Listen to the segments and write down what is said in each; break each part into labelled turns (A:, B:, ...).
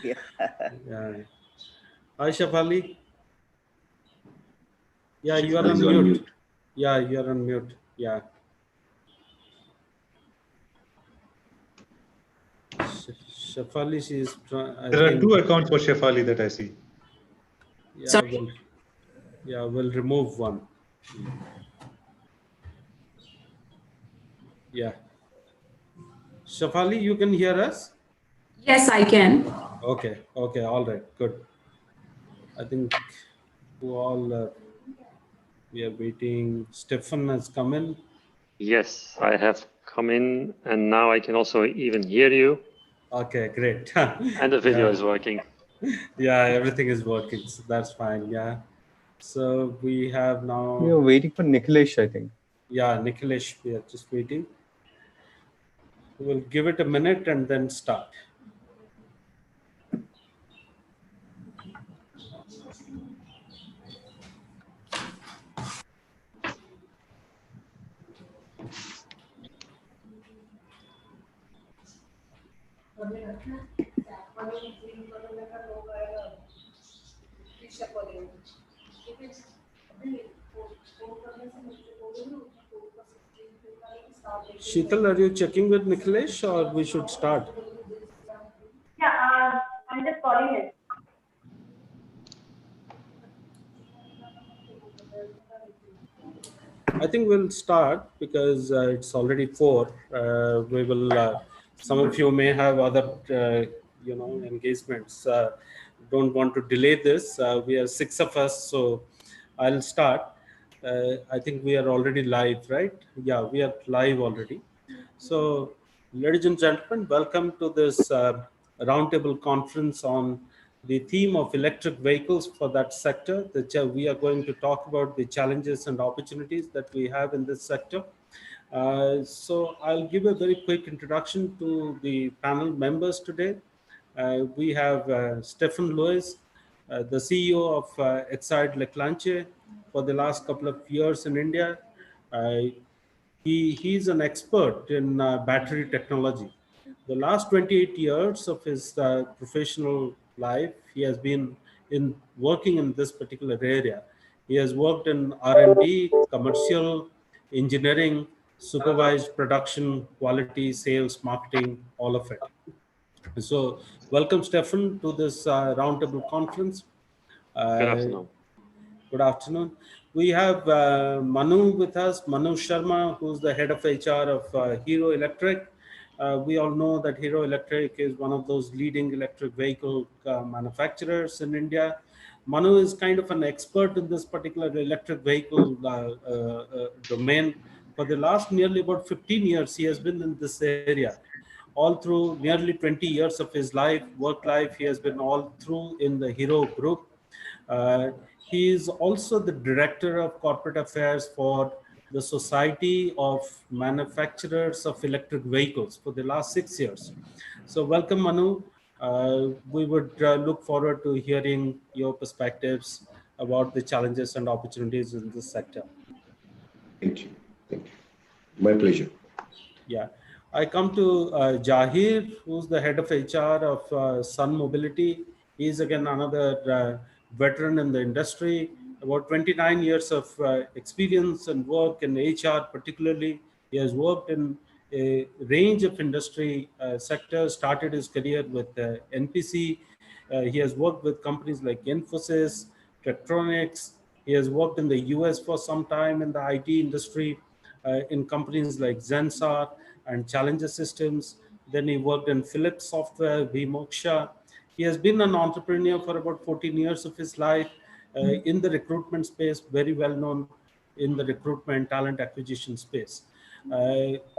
A: Yeah.
B: Yeah. Hi, Shafali. Yeah, you are
C: Shafali is
B: on
C: on
B: mute.
C: mute.
B: Yeah, you are on mute. Yeah. Shafali, she is trying, I
D: There are
B: think.
D: two accounts for Shefali that I see.
B: Yeah,
E: Sorry.
B: we'll remove one. Yeah. Shafali, you can hear us?
E: Yes, I can.
B: Okay, okay, all right, good. I think who all we are waiting. Stefan has come in.
F: Yes, I have come in, and now I can also even hear you,
B: Okay, great.
F: and the video
B: Yeah,
F: is working.
B: yeah, everything is working, so that's fine. Yeah. So we have now.
A: We are waiting for Nikhilesh, I think.
B: Yeah, Nikhilesh, we are just waiting. We'll give it a minute and then start. Sheetal, are you checking with Nikhilesh or we should start?
G: Yeah, I'm just calling it.
B: I think we'll start because it's already 4. We will. Some of you may have other, engagements. Don't want to delay this. We are 6 of us, so I'll start. I think we are already live, right? Yeah, we are live already. So, ladies and gentlemen, welcome to this roundtable conference on the theme of electric vehicles for that sector. We are going to talk about the challenges and opportunities that we have in this sector. So I'll give a very quick introduction to the panel members today. We have Stefan Lewis, the CEO of Exide Leclanche for the last couple of years in India. He's an expert in battery technology. The last 28 years of his professional life, he has been in working in this particular area. He has worked in R&D, commercial, engineering, supervised production, quality, sales, marketing, all of it. So, welcome, Stefan, to this roundtable conference.
F: Good
B: Uh,
F: afternoon.
B: Good afternoon. We have Manu with us, Manu Sharma, who's the head of HR of Hero Electric. We all know that Hero Electric is one of those leading electric vehicle manufacturers in India. Manu is kind of an expert in this particular electric vehicle domain. For the last nearly about 15 years, he has been in this area. All through nearly 20 years of his work life, he has been all through in the Hero Group. He is also the director of corporate affairs for the Society of Manufacturers of Electric Vehicles for the last 6 years. So welcome, Manu. We would look forward to hearing your perspectives about the challenges and opportunities in this sector.
C: Thank you. Thank you. My pleasure.
B: Yeah. I come to Jahir, who's the head of HR of Sun Mobility. He's again another veteran in the industry, about 29 years of experience and work in HR particularly. He has worked in a range of industry sectors, started his career with NPC. He has worked with companies like Infosys, Tektronix. He has worked in the US for some time in the IT industry, in companies like Zensar and Challenger Systems. Then he worked in Philips Software, Vmoksha. He has been an entrepreneur for about 14 years of his life in the recruitment space, very well known in the recruitment talent acquisition space.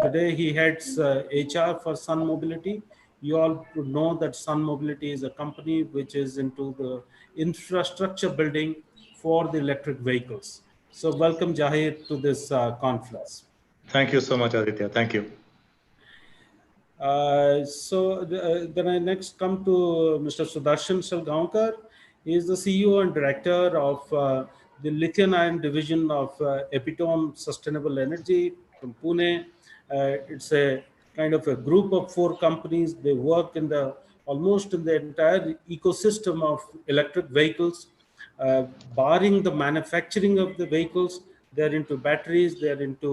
B: Today he heads HR for Sun Mobility. You all know that Sun Mobility is a company which is into the infrastructure building for the electric vehicles. So welcome, Jahir, to this conference.
D: Thank you so much, Aditya. Thank you.
B: Then I next come to Mr. Sudarshan Salgaonkar. He is the CEO and director of the lithium-ion division of Epitome Sustainable Energy from Pune. It's a kind of a group of 4 companies. They work in the almost in the entire ecosystem of electric vehicles, barring the manufacturing of the vehicles. They're into batteries, they're into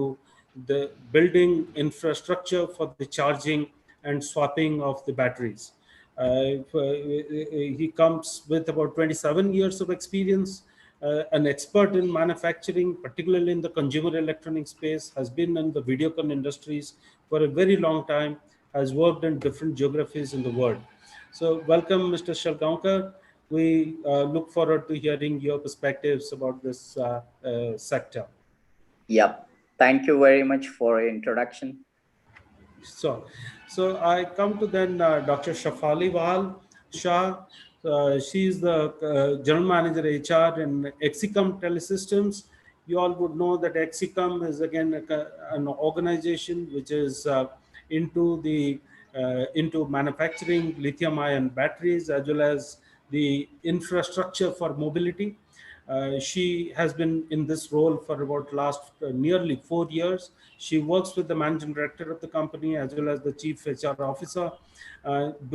B: the building infrastructure for the charging and swapping of the batteries. He comes with about 27 years of experience, an expert in manufacturing, particularly in the consumer electronic space, has been in the videocon industries for a very long time, has worked in different geographies in the world. So welcome, Mr. Shalgaonkar. We look forward to hearing your perspectives about this sector.
G: Yep. Thank you very much for your introduction.
B: So I come to then Dr. Shafali Wal Shah. She is the General Manager HR in Exicom Telesystems. You all would know that Exicom is again an organization which is into manufacturing lithium-ion batteries as well as the infrastructure for mobility. She has been in this role for about last nearly 4 years. She works with the managing director of the company as well as the chief HR officer.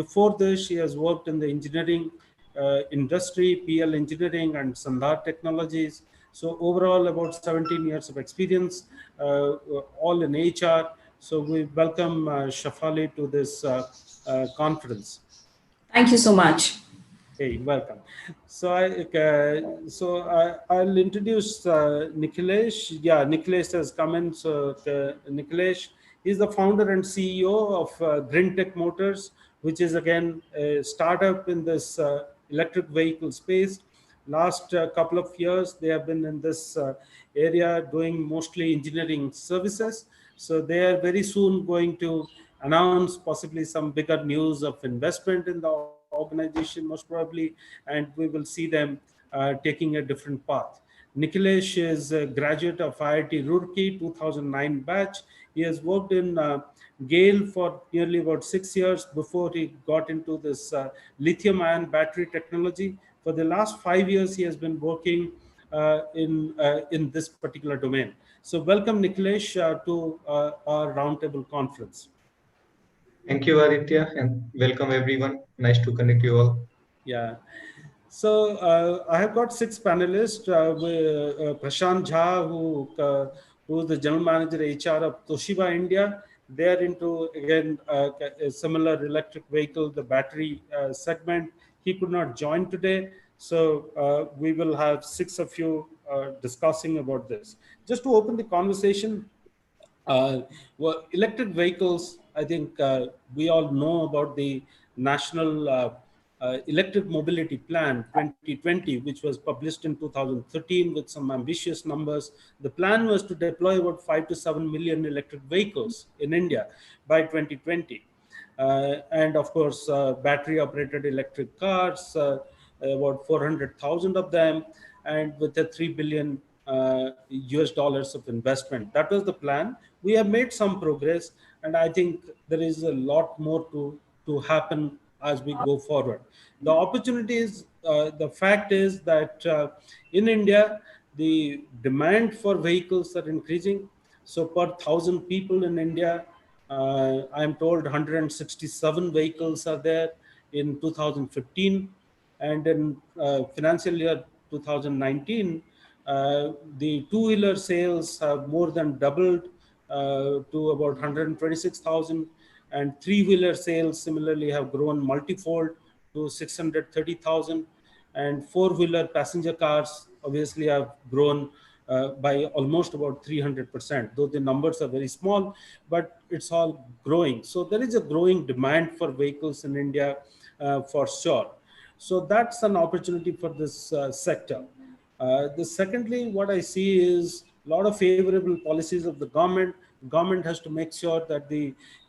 B: Before this, she has worked in the engineering industry, PL Engineering and Sandhar Technologies. So overall, about 17 years of experience, all in HR. So we welcome Shafali to this conference.
E: Thank you so much.
B: Hey, welcome. So I'll introduce Nikhilesh. Yeah, Nikhilesh has come in. So Nikhilesh is the founder and CEO of Grintech Motors, which is again a startup in this electric vehicle space. Last couple of years, they have been in this area doing mostly engineering services. So they are very soon going to announce possibly some bigger news of investment in the organization, most probably, and we will see them taking a different path. Nikhilesh is a graduate of IIT Roorkee 2009 batch. He has worked in GAIL for nearly about 6 years before he got into this lithium-ion battery technology. For the last 5 years, he has been working in this particular domain. So welcome, Nikhilesh, to our Roundtable conference.
A: Thank you, Aditya, and welcome everyone. Nice to connect you all.
B: Yeah. So I have got 6 panelists. Prashant Jha, who is the general manager HR of Toshiba India. They are into again a similar electric vehicle, the battery segment. He could not join today, so we will have 6 of you discussing about this. Just to open the conversation. Well, electric vehicles, I think we all know about the National Electric Mobility Plan 2020, which was published in 2013 with some ambitious numbers. The plan was to deploy about 5 to 7 million electric vehicles in India by 2020. And of course, battery operated electric cars, about 400,000 of them, and with a 3 billion US dollars of investment. That was the plan. We have made some progress, and I think there is a lot more to happen as we go forward. The opportunity is, the fact is that in India, the demand for vehicles are increasing. So per 1,000 people in India, I'm told 167 vehicles are there in 2015, and in financial year 2019, the two-wheeler sales have more than doubled to about 126,000, and three-wheeler sales similarly have grown multifold to 630,000, and four-wheeler passenger cars obviously have grown by almost about 300%, though the numbers are very small, but it's all growing. So there is a growing demand for vehicles in India for sure. So that's an opportunity for this sector. Secondly, what I see is a lot of favorable policies of the government. Government has to make sure that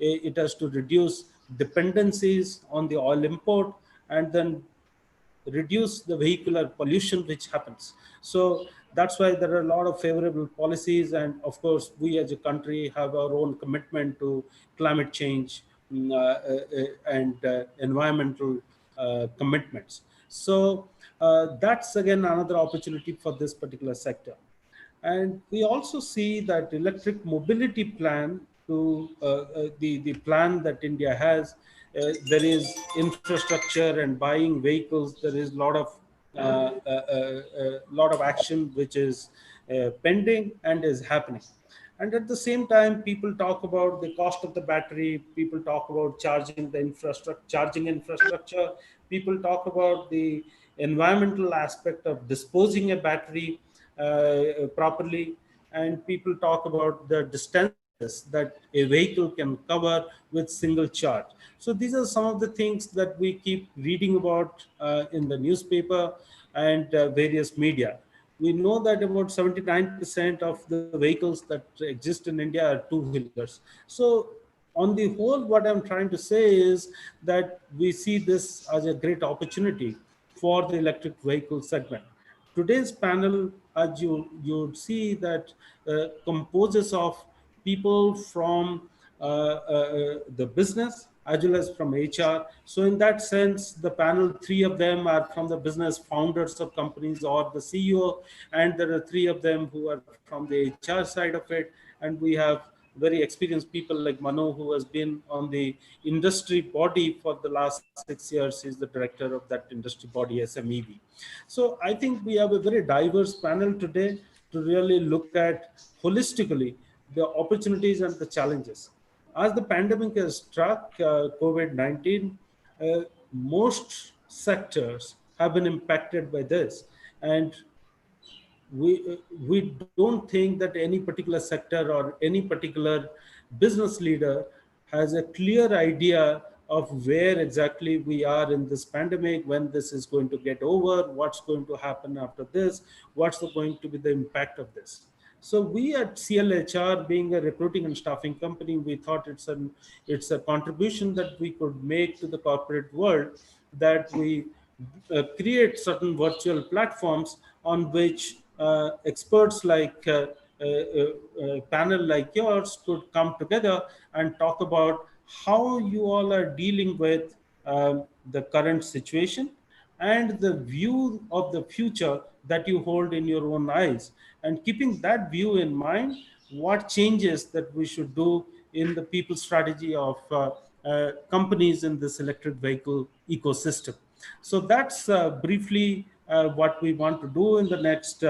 B: it has to reduce dependencies on the oil import and then reduce the vehicular pollution which happens. So that's why there are a lot of favorable policies, and of course we as a country have our own commitment to climate change and environmental commitments. So that's again another opportunity for this particular sector. And we also see that electric mobility plan, the plan that India has, there is infrastructure and buying vehicles. There is a lot of action which is pending and is happening. And at the same time, people talk about the cost of the battery. People talk about charging infrastructure. People talk about the environmental aspect of disposing a battery properly, and people talk about the distances that a vehicle can cover with single charge. So these are some of the things that we keep reading about in the newspaper and various media. We know that about 79% of the vehicles that exist in India are two-wheelers. So on the whole, what I'm trying to say is that we see this as a great opportunity for the electric vehicle segment. Today's panel, as you see, that composes of people from the business as well as from HR. So in that sense, the panel, three of them are from the business founders of companies or the CEO, and there are three of them who are from the HR side of it. And we have very experienced people like Manu, who has been on the industry body for the last 6 years. He's the director of that industry body, SMEB. So I think we have a very diverse panel today to really look at holistically the opportunities and the challenges. As the pandemic has struck, COVID-19, most sectors have been impacted by this. And we don't think that any particular sector or any particular business leader has a clear idea of where exactly we are in this pandemic, when this is going to get over, what's going to happen after this, what's going to be the impact of this. So we at CLHR, being a recruiting and staffing company, we thought it's a contribution that we could make to the corporate world, that we create certain virtual platforms on which experts like a panel like yours could come together and talk about how you all are dealing with the current situation and the view of the future that you hold in your own eyes. And keeping that view in mind, what changes that we should do in the people strategy of companies in this electric vehicle ecosystem. So that's briefly what we want to do in the next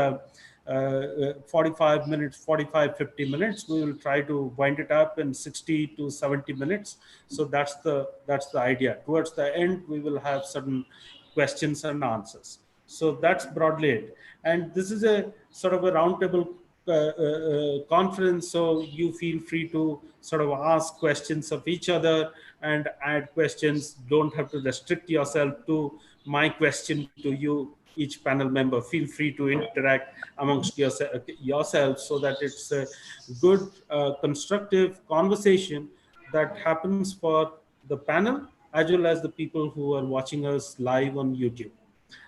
B: 45 minutes, 45, 50 minutes. We will try to wind it up in 60 to 70 minutes. So that's the idea. Towards the end, we will have certain questions and answers. So that's broadly it. And this is a sort of a roundtable conference, so you feel free to sort of ask questions of each other and add questions. Don't have to restrict yourself to my question to you, each panel member. Feel free to interact amongst yourselves so that it's a good constructive conversation that happens for the panel as well as the people who are watching us live on YouTube.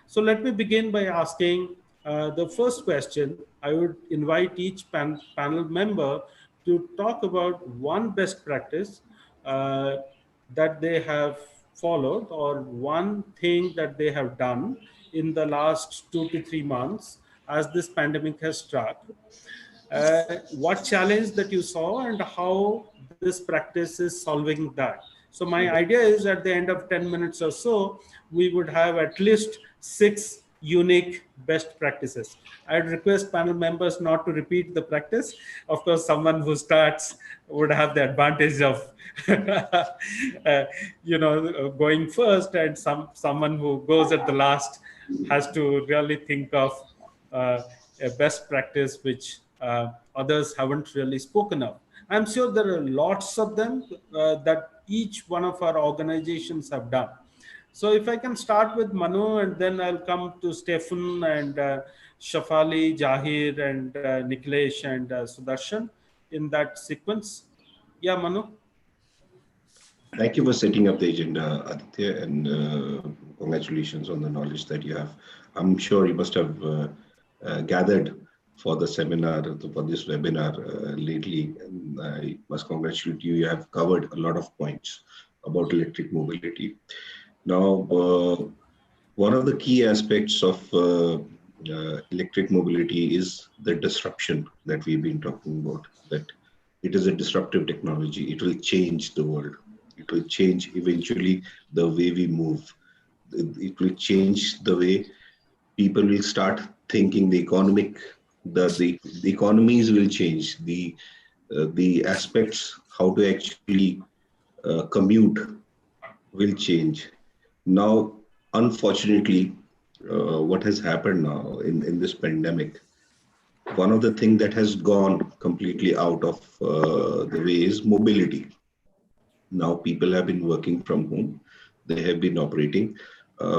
B: So let me begin by asking the first question. I would invite each panel member to talk about one best practice that they have followed, or one thing that they have done in the last 2 to 3 months as this pandemic has struck. What challenge that you saw and how this practice is solving that. So my idea is at the end of 10 minutes or so, we would have at least 6 unique best practices. I'd request panel members not to repeat the practice. Of course, someone who starts would have the advantage of going first, and someone who goes at the last has to really think of a best practice which others haven't really spoken of. I'm sure there are lots of them that each one of our organizations have done. So if I can start with Manu, and then I'll come to Stefan and Shafali, Jahir, and Niklesh and Sudarshan in that sequence. Yeah, Manu.
C: Thank you for setting up the agenda, Aditya, and congratulations on the knowledge that you have. I'm sure you must have gathered for the seminar, for this webinar lately. And I must congratulate you. You have covered a lot of points about electric mobility. Now, one of the key aspects of electric mobility is the disruption that we've been talking about, that it is a disruptive technology. It will change the world. It will change eventually the way we move. It will change the way people will start thinking. The economies will change. The aspects how to actually commute will change. Now, unfortunately, what has happened now in this pandemic, one of the things that has gone completely out of the way is mobility. Now people have been working from home. They have been operating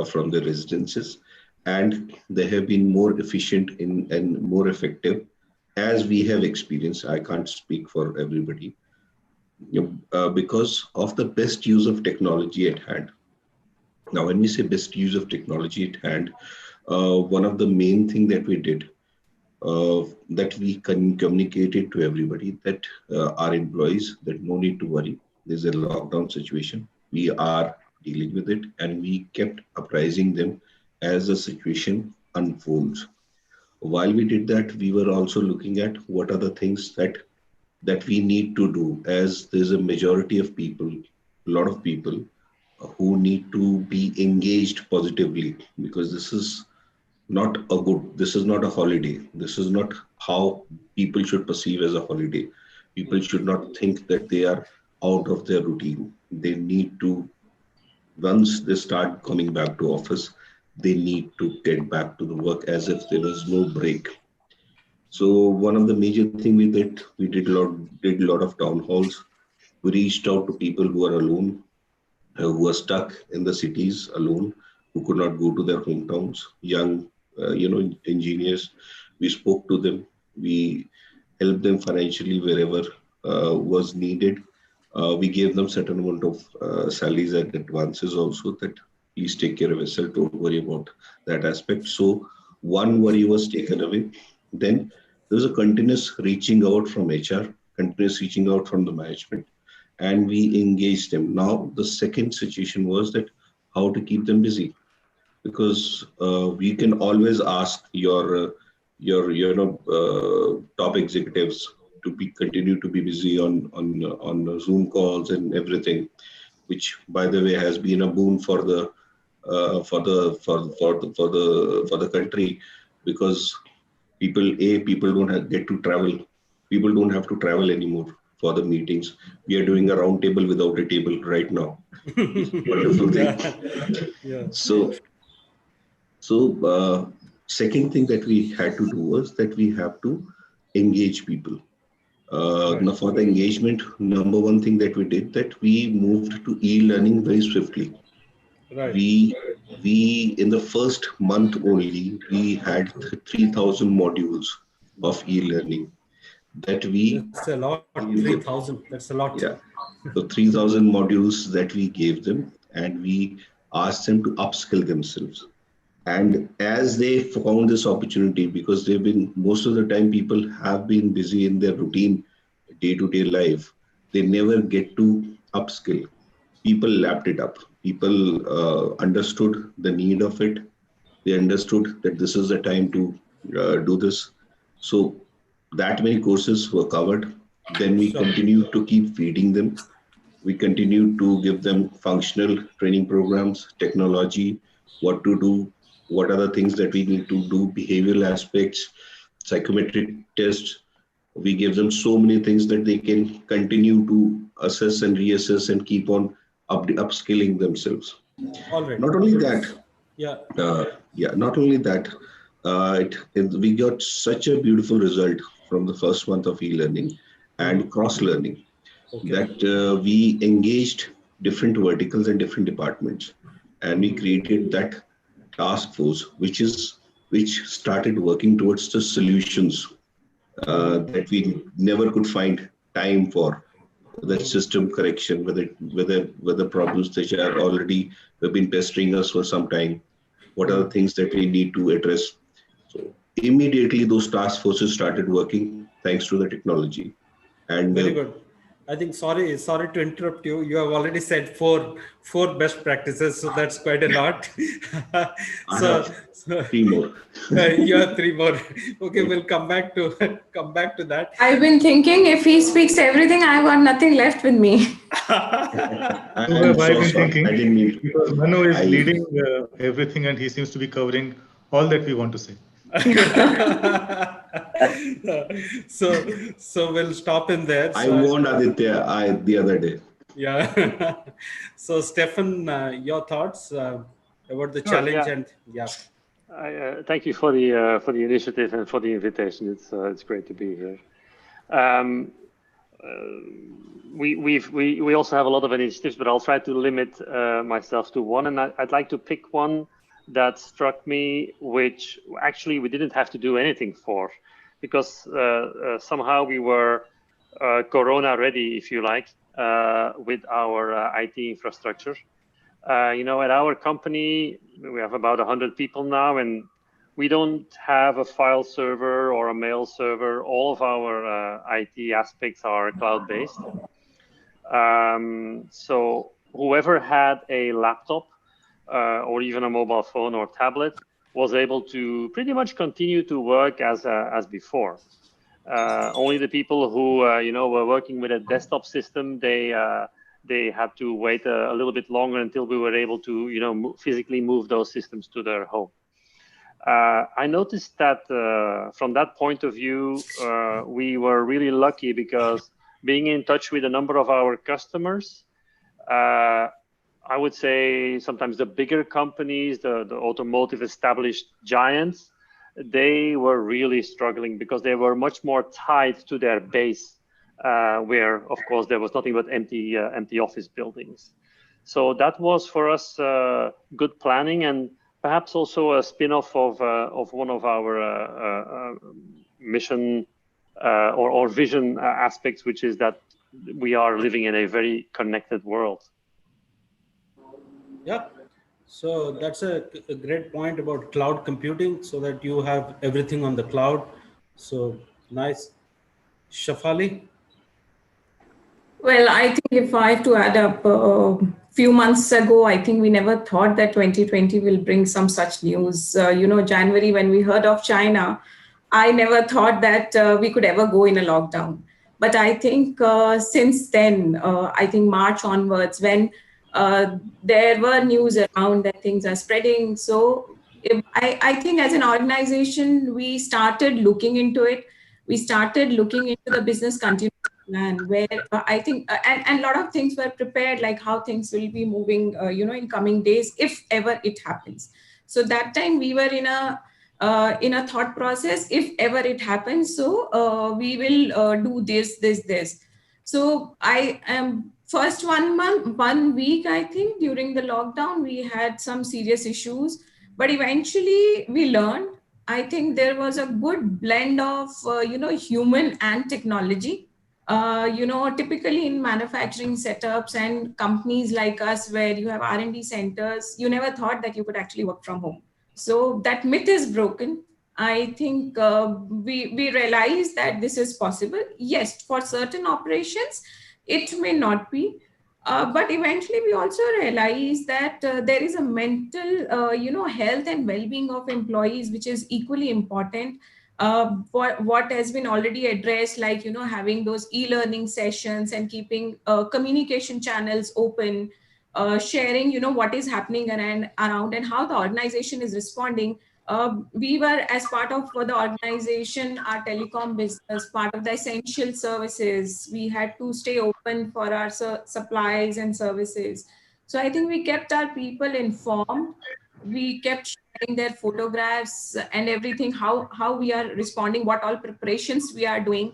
C: from their residences, and they have been more efficient and more effective, as we have experienced. I can't speak for everybody, because of the best use of technology at hand. Now, when we say best use of technology at hand, one of the main thing that we did, that we communicated to everybody, that our employees, that no need to worry. There's a lockdown situation. We are dealing with it, and we kept apprising them as the situation unfolds. While we did that, we were also looking at what are the things that we need to do, as there's a majority of people, a lot of people who need to be engaged positively, because this is not a holiday. This is not how people should perceive as a holiday. People should not think that they are out of their routine. They need to, once they start coming back to office, they need to get back to the work as if there was no break. So one of the major thing we did a lot of town halls. We reached out to people who are alone, who are stuck in the cities alone, who could not go to their hometowns, young, engineers. We spoke to them. We helped them financially wherever was needed. We gave them certain amount of salaries and advances also, that please take care of yourself. Don't worry about that aspect. So one worry was taken away. Then there's a continuous reaching out from HR, continuous reaching out from the management, and we engaged them. Now, the second situation was that how to keep them busy, because we can always ask your top executives to continue to be busy on Zoom calls and everything, which, by the way, has been a boon for the country, because people don't get to travel. People don't have to travel anymore for the meetings. We are doing a roundtable without a table right now. Wonderful thing.
B: Yeah.
C: So second thing that we had to do was that we have to engage people. Now, for the engagement, number one thing that we did, that we moved to e-learning very swiftly.
B: Right.
C: We in the first month only, we had 3,000 modules of e-learning that we.
B: That's a lot. 3,000. That's a lot.
C: Yeah. So 3,000 modules that we gave them, and we asked them to upskill themselves. And as they found this opportunity, because they've been, most of the time people have been busy in their routine day-to-day life, they never get to upskill. People lapped it up. People understood the need of it. They understood that this is the time to do this. So that many courses were covered. Then we continued to keep feeding them. We continue to give them functional training programs, technology, what to do, what are the things that we need to do, behavioral aspects, psychometric tests. We give them so many things that they can continue to assess and reassess and keep on upskilling themselves.
B: All right.
C: Not only that, we got such a beautiful result from the first month of e-learning and cross-learning, that we engaged different verticals and different departments, and we created that task force, which started working towards the solutions that we never could find time for. That system correction, whether problems that are already have been pestering us for some time, what are the things that we need to address. So immediately those task forces started working thanks to the technology. And
B: very good. I think, sorry to interrupt you. You have already said four best practices, so that's quite a lot.
C: 3 more.
B: Yeah, 3 more. Okay, we'll come back to that.
E: I've been thinking if he speaks everything, I've got nothing left with me.
D: So
C: I'm
D: have I
C: so
D: been
C: sorry.
D: thinking,
C: I didn't mean to.
D: because Manu is
C: I-
D: leading everything and he seems to be covering all that we want to say.
B: So we'll stop in there.
C: I
B: So,
C: warned Aditya the other day.
B: yeah. So Stefan, your thoughts about the
F: Sure,
B: challenge
F: yeah.
B: and yeah.
F: Thank you for the initiative and for the invitation. It's great to be here. We also have a lot of initiatives, but I'll try to limit myself to one, and I'd like to pick one that struck me, which actually we didn't have to do anything for, because somehow we were Corona ready, if you like, with our IT infrastructure. At our company, we have about 100 people now, and we don't have a file server or a mail server. All of our IT aspects are cloud-based. So whoever had a laptop or even a mobile phone or tablet was able to pretty much continue to work as before. Only the people who were working with a desktop system, they had to wait a little bit longer until we were able to physically move those systems to their home. I noticed that from that point of view, we were really lucky, because being in touch with a number of our customers, I would say sometimes the bigger companies, the automotive established giants, they were really struggling because they were much more tied to their base, where, of course, there was nothing but empty office buildings. So that was for us good planning, and perhaps also a spin-off of one of our mission or vision aspects, which is that we are living in a very connected world.
B: Yeah. So that's a great point about cloud computing, so that you have everything on the cloud. So nice. Shafali?
E: Well, I think if I have to add up, a few months ago, I think we never thought that 2020 will bring some such news. January, when we heard of China, I never thought that we could ever go in a lockdown. But I think since then, I think March onwards, when there were news around that things are spreading. So I think as an organization, we started looking into it. We started looking into the business continuity plan, where I think, and a lot of things were prepared, like how things will be moving, in coming days, if ever it happens. So that time we were in a thought process, if ever it happens, so we will do this. So I am first 1 week, I think during the lockdown, we had some serious issues, but eventually we learned. I think there was a good blend of, human and technology. Typically in manufacturing setups and companies like us, where you have R&D centers, you never thought that you could actually work from home. So that myth is broken. I think we realize that this is possible. Yes, for certain operations, it may not be. But eventually, we also realize that there is a mental, health and well-being of employees, which is equally important. What has been already addressed, like having those e-learning sessions and keeping communication channels open, sharing what is happening around and how the organization is responding. We were, as part of the organization, our telecom business, part of the essential services, we had to stay open for our supplies and services. So I think we kept our people informed. We kept sharing their photographs and everything, how we are responding, what all preparations we are doing.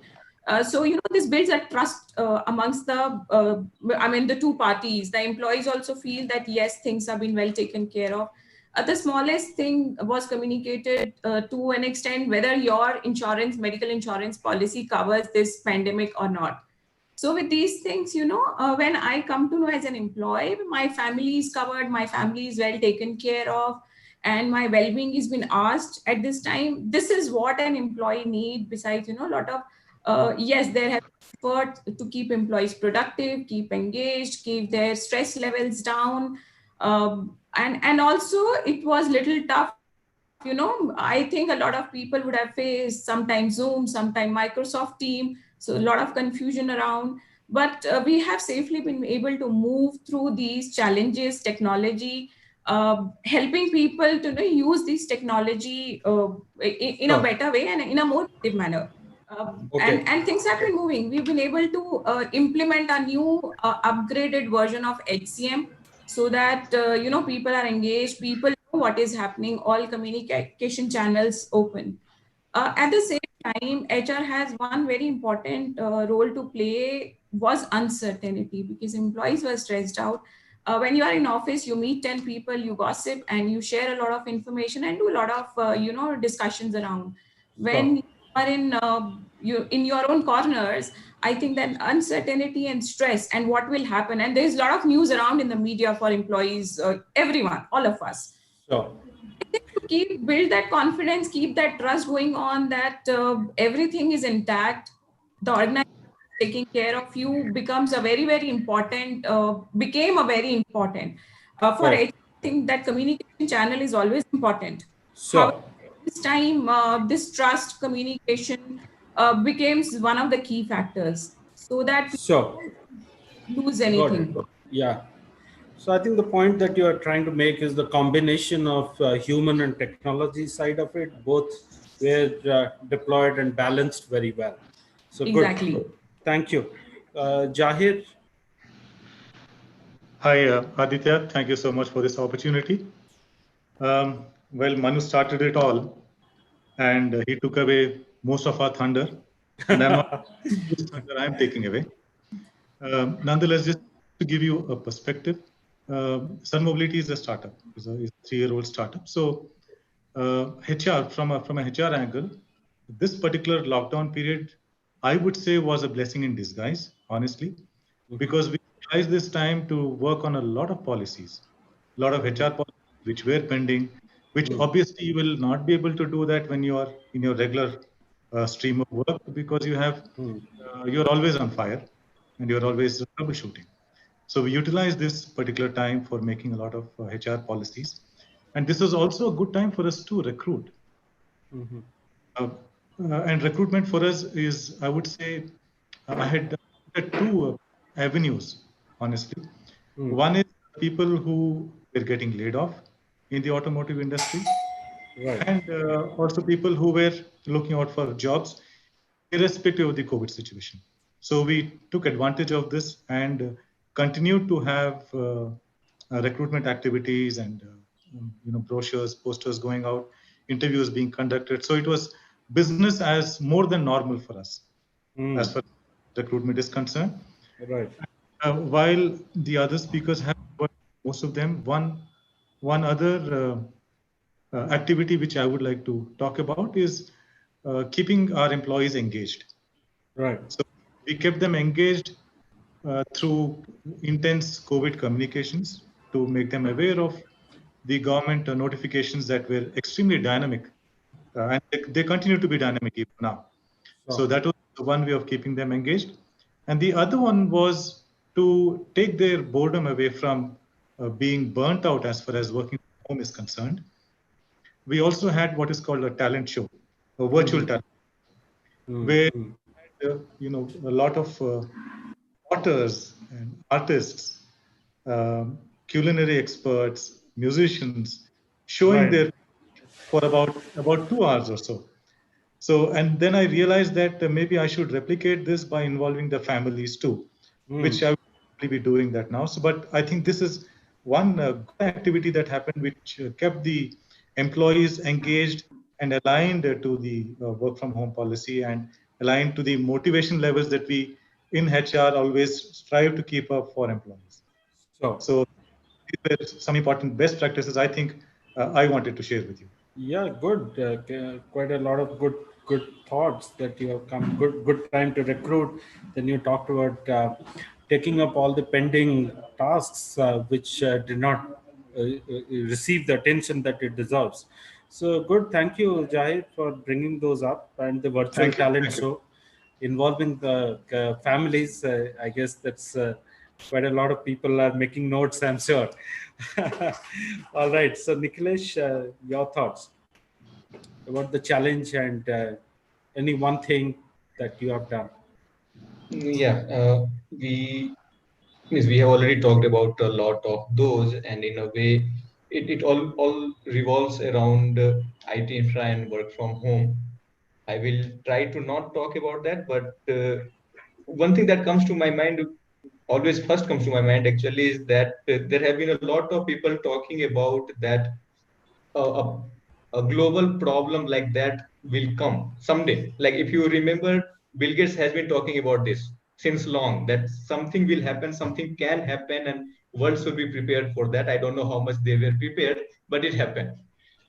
E: So this builds a trust amongst the two parties. The employees also feel that yes, things have been well taken care of. The smallest thing was communicated to an extent, whether your medical insurance policy covers this pandemic or not. So with these things, when I come to know as an employee, my family is covered, my family is well taken care of, and my well-being has been asked at this time. This is what an employee need. Besides, a lot of, yes, there have effort to keep employees productive, keep engaged, keep their stress levels down. And also it was little tough I think a lot of people would have faced sometimes Zoom, sometimes Microsoft Team, so a lot of confusion around. But we have safely been able to move through these challenges, technology, helping people to use this technology in a better way and in a more effective manner. And things have been moving. We've been able to implement a new upgraded version of HCM so that people are engaged, people know what is happening, all communication channels open. At the same time, HR has one very important role to play was uncertainty, because employees were stressed out. When you are in office, you meet 10 people, you gossip and you share a lot of information and do a lot of discussions around. When you are in your own corners, I think that uncertainty and stress and what will happen, and there's a lot of news around in the media for employees, everyone, all of us. Build that confidence, keep that trust going on, that everything is intact, the organization taking care of you becomes a very, very important, became a very important. For HR, I think that communication channel is always important. However, this time, this trust, communication becomes one of the key factors so that people don't lose anything.
B: Yeah. So I think the point that you are trying to make is the combination of human and technology side of it, both were deployed and balanced very well. So
E: exactly.
B: Good. Thank you. Jahir.
D: Hi, Aditya. Thank you so much for this opportunity. Well, Manu started it all, and he took away most of our thunder. And I'm not this thunder I'm taking away. Nonetheless, just to give you a perspective, Sun Mobility is a startup. It's a 3-year-old startup. So HR, from a HR angle, this particular lockdown period, I would say, was a blessing in disguise, honestly, because we utilized this time to work on a lot of policies, a lot of HR policies which were pending, which obviously you will not be able to do that when you are in your regular stream of work, because you're always on fire and you're always troubleshooting. So we utilized this particular time for making a lot of HR policies. And this was also a good time for us to recruit. And recruitment for us is, I would say, I had two avenues, honestly. One is people who were getting laid off in the automotive industry, and also people who were looking out for jobs, irrespective of the COVID situation. So we took advantage of this and continued to have recruitment activities and brochures, posters going out, interviews being conducted. So it was business as more than normal for us as far as recruitment is concerned.
B: Right.
D: While the other speakers have, most of them, one other activity which I would like to talk about is keeping our employees engaged.
B: Right.
D: So we kept them engaged through intense COVID communications to make them aware of the government notifications that were extremely dynamic, and they continue to be dynamic even now. So that was the one way of keeping them engaged. And the other one was to take their boredom away from being burnt out as far as working from home is concerned. We also had what is called a talent show, a virtual talent, where a lot of authors and artists, culinary experts, musicians, showing their for about 2 hours or so. So, and then I realized that maybe I should replicate this by involving the families too, which I will probably be doing that now. So, but I think this is one good activity that happened, which kept the employees engaged and aligned to the work from home policy and aligned to the motivation levels that we in HR always strive to keep up for employees. So these were some important best practices I think I wanted to share with you.
B: Yeah, good. Quite a lot of good thoughts that you have come. Good time to recruit. Then you talked about taking up all the pending tasks which did not receive the attention that it deserves. So good. Thank you, Jahid, for bringing those up, and the virtual talent show involving the families. I guess that's quite a lot of people are making notes, I'm sure. All right. So Nikhilesh, your thoughts. about the challenge and any one thing that you have done.
A: Yeah, we have already talked about a lot of those, and in a way, it all revolves around IT infra and work from home. I will try to not talk about that, but one thing that comes to my mind, always first comes to my mind actually, is that there have been a lot of people talking about that a, a global problem like that will come someday. Like if you remember, Bill Gates has been talking about this since long, that something will happen, something can happen, and world should be prepared for that. I don't know how much they were prepared, but it happened.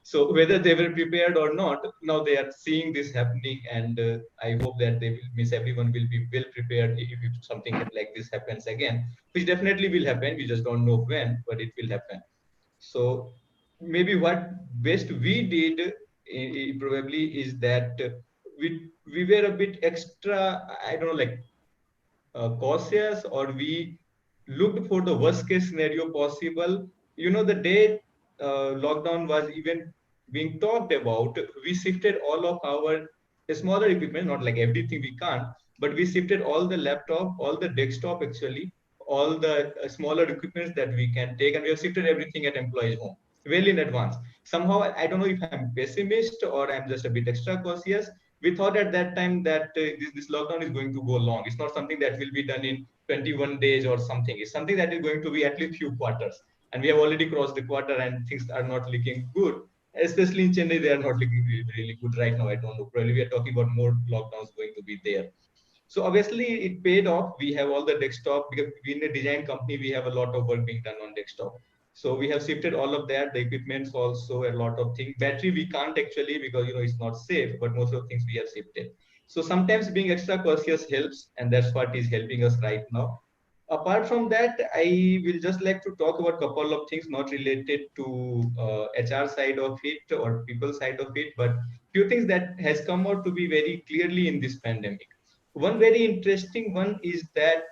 A: So whether they were prepared or not, now they are seeing this happening, and I hope that they will miss everyone will be well prepared if something like this happens again, which definitely will happen. We just don't know when, but it will happen. So maybe what best we did probably is that we were a bit extra, I don't know, like cautious, or we looked for the worst case scenario possible. You know, the day lockdown was even being talked about, we shifted all of our smaller equipment, not like everything we can't, but we shifted all the laptop, all the desktop actually, all the smaller equipments that we can take, and we have shifted everything at employees' home well in advance. Somehow, I don't know if I'm pessimist or I'm just a bit extra cautious. We thought at that time that this lockdown is going to go long. It's not something that will be done in 21 days or something. It's something that is going to be at least few quarters. And we have already crossed the quarter and things are not looking good. Especially in Chennai, they are not looking really, really good right now. I don't know. Probably we are talking about more lockdowns going to be there. So obviously it paid off. We have all the desktop, because being a design company, we have a lot of work being done on desktop. So we have shifted all of that. The equipments also, a lot of things. Battery we can't actually, because it's not safe, but most of the things we have shifted. So sometimes being extra cautious helps, and that's what is helping us right now. Apart from that, I will just like to talk about a couple of things not related to HR side of it or people side of it, but few things that has come out to be very clearly in this pandemic. One very interesting one is that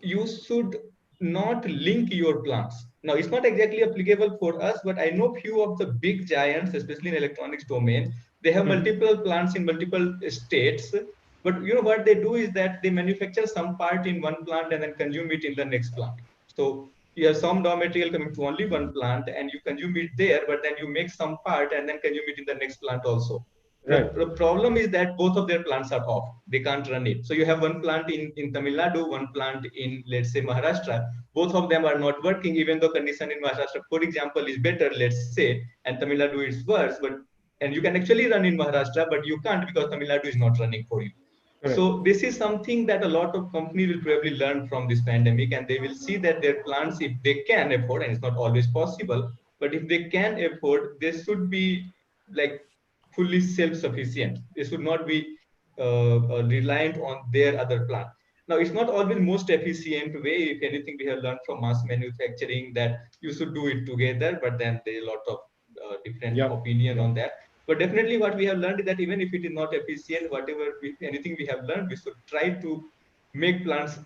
A: you should not link your plants. Now, it's not exactly applicable for us, but I know few of the big giants, especially in electronics domain, they have multiple plants in multiple states. But what they do is that they manufacture some part in one plant and then consume it in the next plant. So you have some raw material coming to only one plant and you consume it there, but then you make some part and then consume it in the next plant also.
B: Right.
A: The problem is that both of their plants are off. They can't run it. So you have one plant in Tamil Nadu, one plant in, let's say, Maharashtra. Both of them are not working, even though condition in Maharashtra, for example, is better, let's say, and Tamil Nadu is worse. And you can actually run in Maharashtra, but you can't because Tamil Nadu is not running for you.
B: Correct.
A: So this is something that a lot of companies will probably learn from this pandemic, and they will see that their plants, if they can afford, and it's not always possible, but if they can afford, they should be like fully self-sufficient. They should not be reliant on their other plant. Now, it's not always most efficient way. If anything, we have learned from mass manufacturing that you should do it together, but then there are a lot of different opinion on that. But definitely what we have learned is that even if it is not efficient, anything we have learned, we should try to make plants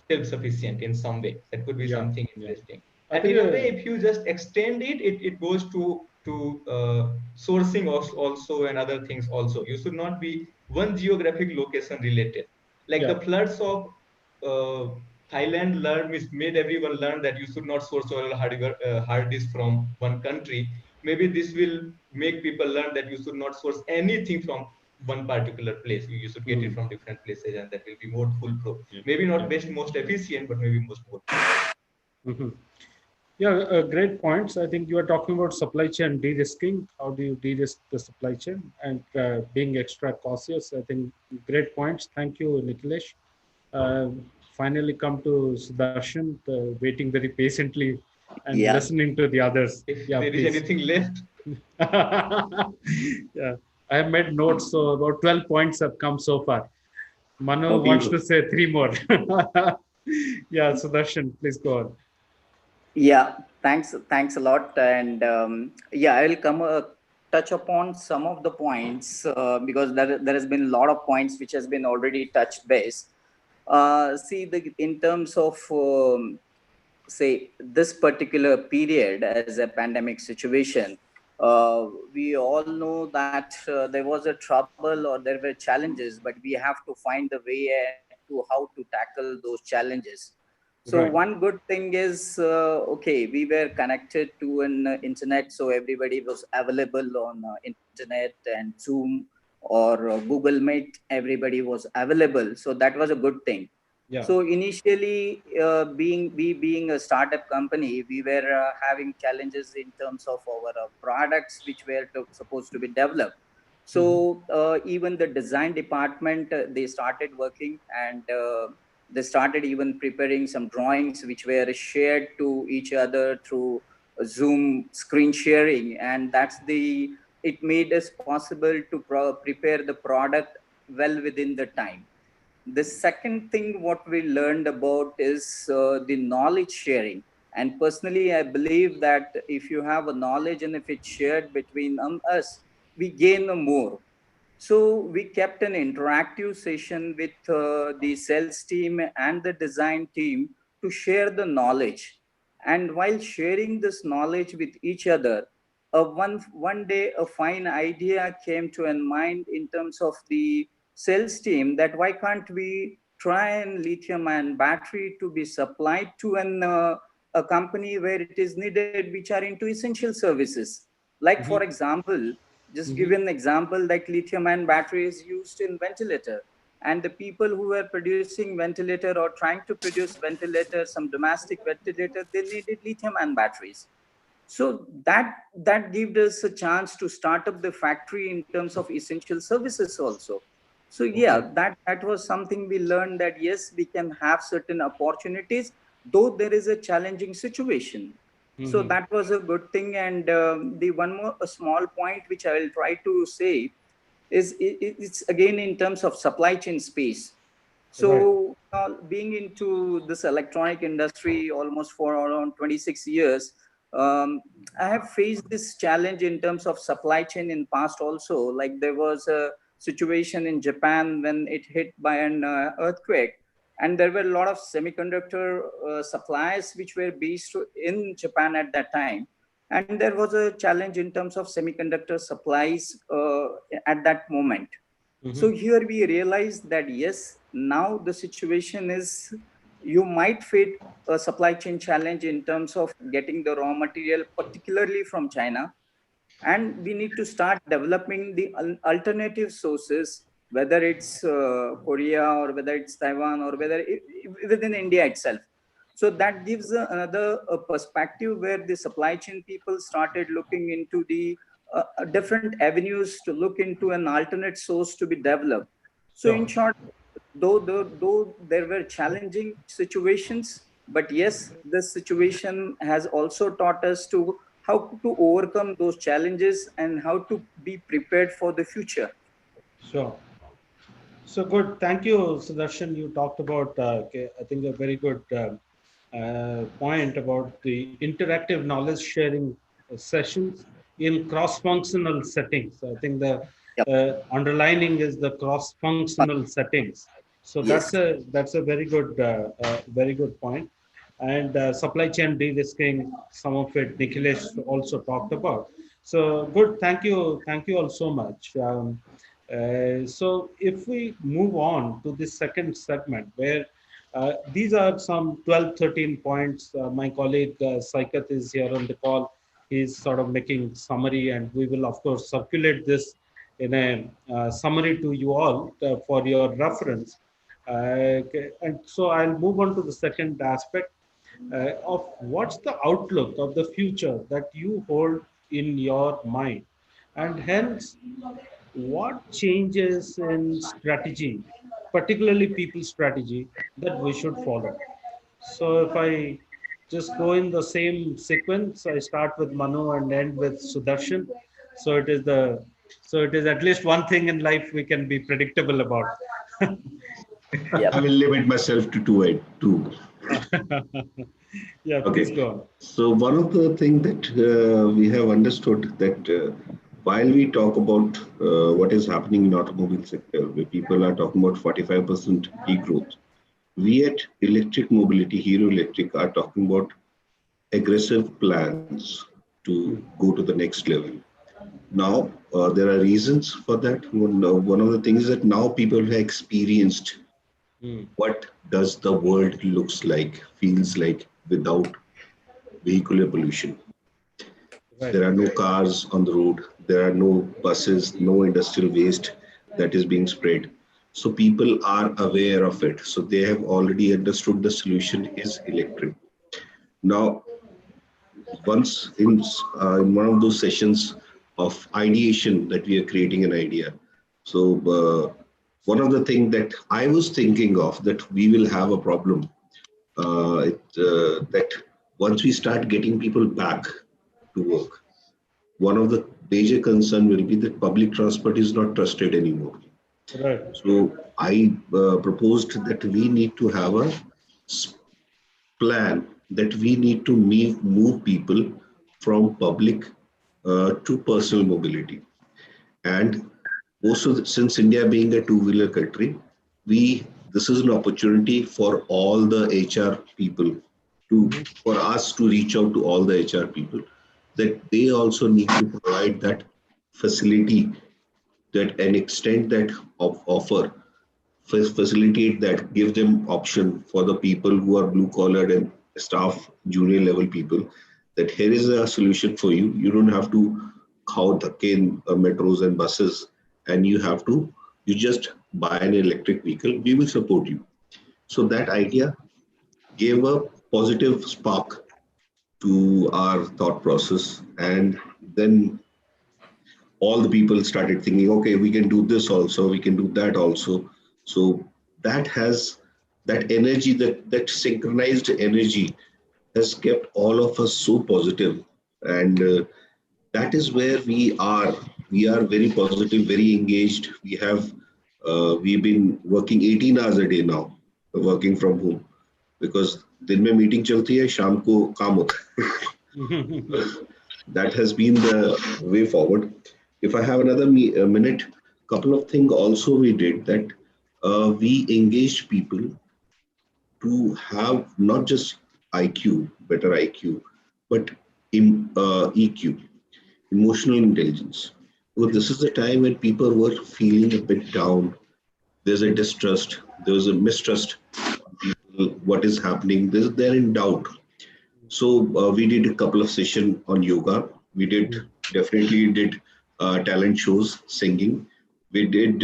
A: self-sufficient in some way. That could be something interesting. And in a way, if you just extend it, it goes to sourcing also and other things also. You should not be one geographic location related. Like the floods of Thailand made everyone learn that you should not source oil hard disk from one country. Maybe this will make people learn that you should not source anything from one particular place. You should get it from different places, and that will be more foolproof. Maybe not best, most efficient, but maybe most foolproof.
B: Yeah, great points. I think you are talking about supply chain de-risking. How do you de-risk the supply chain and being extra cautious? I think great points. Thank you, Nikhilesh. Finally come to Sudarshan, waiting very patiently and listening to the others.
A: If there is anything left.
B: Yeah, I have made notes, so about 12 points have come so far. Manu wants to say 3 more. Yeah, Sudarshan, please go on.
G: Yeah, thanks a lot. And I will touch upon some of the points because there has been a lot of points which has been already touched base. In terms of say this particular period as a pandemic situation, we all know that there was a trouble or there were challenges, but we have to find a way to how to tackle those challenges. So
B: Right.
G: one good thing is, okay, we were connected to an internet, so everybody was available on internet and Zoom or Google Meet. Everybody was available, so that was a good thing.
B: Yeah.
G: So initially, being a startup company, we were having challenges in terms of our products which were supposed to be developed. So even the design department, they started working, and they started even preparing some drawings which were shared to each other through Zoom screen sharing, and it made us possible to prepare the product well within the time. The second thing what we learned about is the knowledge sharing. And personally, I believe that if you have a knowledge and if it's shared between us, we gain more. So we kept an interactive session with the sales team and the design team to share the knowledge. And while sharing this knowledge with each other, one day a fine idea came to an mind in terms of the sales team, that why can't we try an lithium ion battery to be supplied to a company where it is needed, which are into essential services. Like for example, just give an example, like lithium ion battery is used in ventilator, and the people who were producing ventilator or trying to produce ventilator, some domestic ventilator, they needed lithium ion batteries. So that gave us a chance to start up the factory in terms of essential services also. So yeah,
B: Okay.
G: that was something we learned, that yes, we can have certain opportunities though there is a challenging situation. So that was a good thing. And the one more a small point which I will try to say is, it's again in terms of supply chain space.
B: Right.
G: So being into this electronic industry almost for around 26 years, I have faced this challenge in terms of supply chain in past also. Like there was a situation in Japan when it hit by an earthquake, and there were a lot of semiconductor suppliers which were based in Japan at that time. And there was a challenge in terms of semiconductor supplies at that moment. So here we realize that yes, now the situation is, you might face a supply chain challenge in terms of getting the raw material, particularly from China. And we need to start developing the alternative sources, whether it's Korea or whether it's Taiwan or whether within India itself. So that gives another perspective where the supply chain people started looking into the different avenues to look into an alternate source to be developed. So in
B: Sure.
G: short, though there were challenging situations, but yes, this situation has also taught us to how to overcome those challenges and how to be prepared for the future.
B: Sure. So good. Thank you, Sudarshan. You talked about, I think, a very good point about the interactive knowledge sharing sessions in cross-functional settings. I think the
G: Yep.
B: underlining is the cross-functional settings. So
G: Yes.
B: that's a very good point. And supply chain de-risking, some of it Nikhilesh also talked about. So good. Thank you all so much. So if we move on to the second segment, where these are some 12, 13 points. My colleague Saikat is here on the call. He's sort of making summary, and we will, of course, circulate this in a summary to you all for your reference. Okay. And so I'll move on to the second aspect of what's the outlook of the future that you hold in your mind. And hence, what changes in strategy, particularly people strategy, that we should follow? So if I just go in the same sequence, I start with Manu and end with Sudarshan. So it is at least one thing in life we can be predictable about.
G: Yep.
C: I will limit myself to two.
B: Yeah, please
C: Okay.
B: go on.
C: So one of the things that we have understood that while we talk about what is happening in automobile sector, where people are talking about 45% degrowth, we at Electric Mobility, Hero Electric, are talking about aggressive plans to go to the next level. Now, there are reasons for that. One of the things that now people have experienced what does the world looks like, feels like without vehicular pollution.
B: Right.
C: There are no cars on the road. There are no buses, no industrial waste that is being spread. So people are aware of it. So they have already understood the solution is electric. Now, once in one of those sessions of ideation that we are creating an idea. So one of the things that I was thinking of that we will have a problem that once we start getting people back to work, one of the major concern will be that public transport is not trusted anymore.
B: Right.
C: So I proposed that we need to have a plan that we need to move people from public to personal mobility. And also, since India being a two-wheeler country, we this is an opportunity for all the HR people for us to reach out to all the HR people that they also need to provide that facility, that an extent that offer facilitate that, give them option for the people who are blue collared and staff junior level people, that here is a solution for you. You don't have to khao dhakke in metros and buses, and you just buy an electric vehicle. We will support you. So that idea gave a positive spark to our thought process, and then all the people started thinking, okay, we can do this also, we can do that also. So that has that energy, that synchronized energy has kept all of us so positive. And that is where we are. We are very positive, very engaged. We've been working 18 hours a day now, working from home, because दिन में meeting चलती है, शाम को काम होता है. That has been the way forward. If I have another minute, couple of things also we did that we engaged people to have not just IQ, better IQ, but EQ, emotional intelligence. Well, this is the time when people were feeling a bit down. There's a distrust, there's a mistrust on people, what is happening. They're in doubt. So we did a couple of sessions on yoga. We definitely did talent shows, singing. We did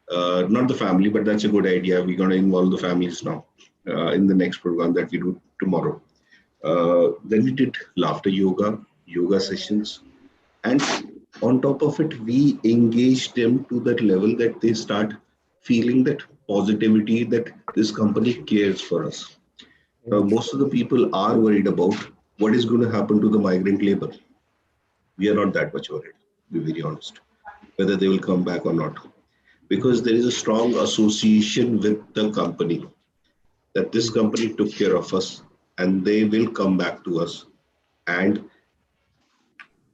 C: not the family, but that's a good idea. We're going to involve the families now in the next program that we do tomorrow. Then we did laughter yoga sessions. And on top of it, we engage them to that level that they start feeling that positivity that this company cares for us. Most of the people are worried about what is going to happen to the migrant labor. We are not that much worried, to be very honest, whether they will come back or not. Because there is a strong association with the company, that this company took care of us and they will come back to us. And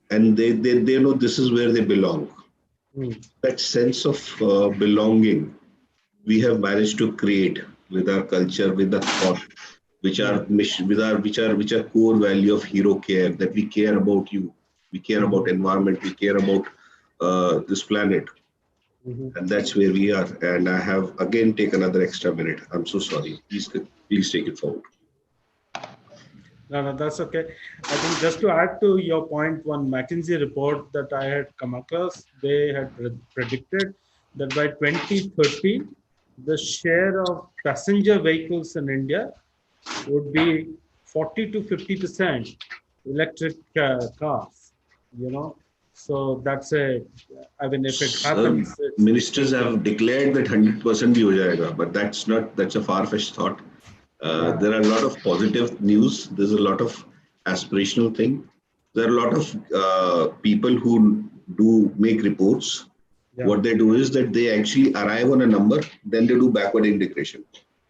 C: they know this is where they belong. That sense of belonging we have managed to create with our culture, with the thought, which are core value of hero care, that we care about you, we care about environment, we care about this planet. And that's where we are. And I have again take another extra minute. I'm so sorry. Please take it forward.
B: No, that's okay. I think just to add to your point, one McKinsey report that I had come across, they had predicted that by 2030, the share of passenger vehicles in India would be 40 to 50% electric cars, So that's I mean, if it happens,
C: ministers have declared that 100% bhi ho jayega, but that's a far-fetched thought. There are a lot of positive news. There's a lot of aspirational thing. There are a lot of people who do make reports. Yeah. What they do is that they actually arrive on a number, then they do backward integration.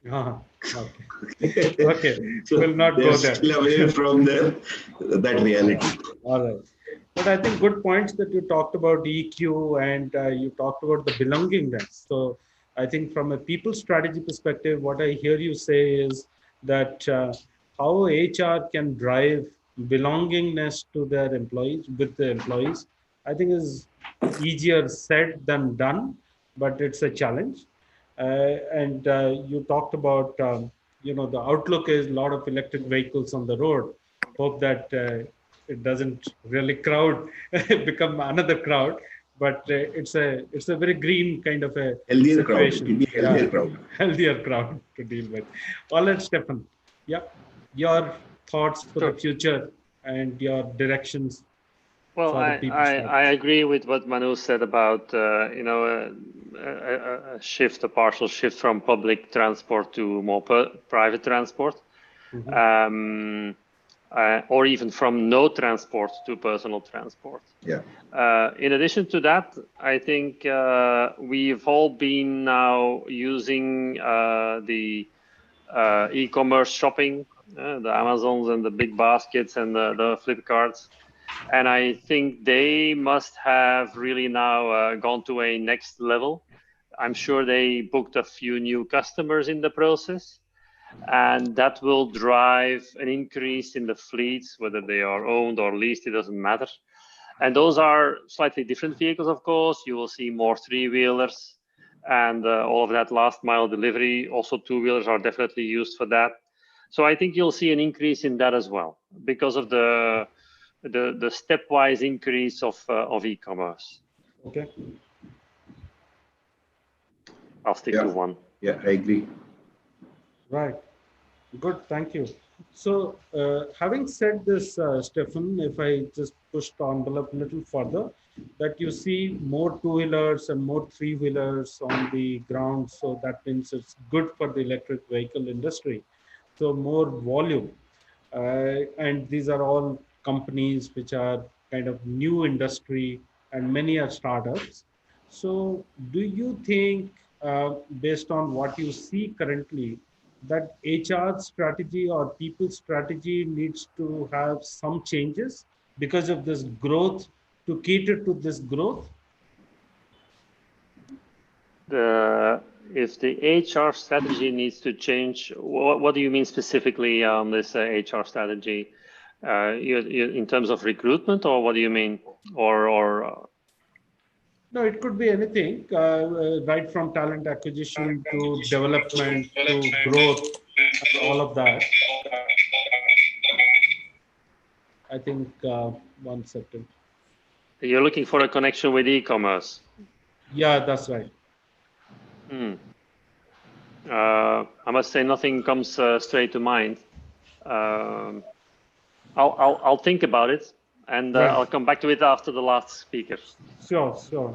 B: Okay. Okay.
C: So
B: we'll not go there.
C: Still away from that reality.
B: All right. But I think good points that you talked about EQ and you talked about the belongingness. So I think from a people strategy perspective, what I hear you say is that how HR can drive belongingness to their employees, with the employees, I think is easier said than done, but it's a challenge. And you talked about, the outlook is a lot of electric vehicles on the road. Hope that it doesn't really crowd, become another crowd, but it's a very green kind of a
C: Healthier crowd. It will
B: situation.
C: be a healthier crowd.
B: Healthier crowd to deal with. All right, Stefan. Yeah, your thoughts for the
F: Sure.
B: future and your directions
F: Well,
B: for the people's
F: I agree with what Manu said about a shift, a partial shift from public transport to more private transport, or even from no transport to personal transport.
C: Yeah.
F: In addition to that, I think we've all been now using the e-commerce shopping, the Amazons and the big baskets and the Flipkarts. And I think they must have really now gone to a next level. I'm sure they booked a few new customers in the process, and that will drive an increase in the fleets, whether they are owned or leased, it doesn't matter. And those are slightly different vehicles, of course. You will see more three-wheelers and all of that last mile delivery. Also, two-wheelers are definitely used for that. So I think you'll see an increase in that as well because of the stepwise increase of e-commerce.
B: Okay.
F: I'll stick to one.
C: Yeah, I agree.
B: Right. Good. Thank you. So, having said this, Stefan, if I just push the envelope a little further, that you see more two-wheelers and more three-wheelers on the ground, so that means it's good for the electric vehicle industry. So more volume. And these are all companies which are kind of new industry, and many are startups. So do you think, based on what you see currently, that HR strategy or people strategy needs to have some changes because of this growth, to cater to this growth?
F: If the HR strategy needs to change, what do you mean specifically on this HR strategy? In terms of recruitment, or what do you mean? Or
B: No, it could be anything, right from talent acquisition to development to growth, and all of that. I think, 1 second.
F: You're looking for a connection with e-commerce.
B: Yeah, that's right.
F: I must say nothing comes straight to mind. I'll think about it, and
B: Right.
F: I'll come back to it after the last speaker.
B: Sure.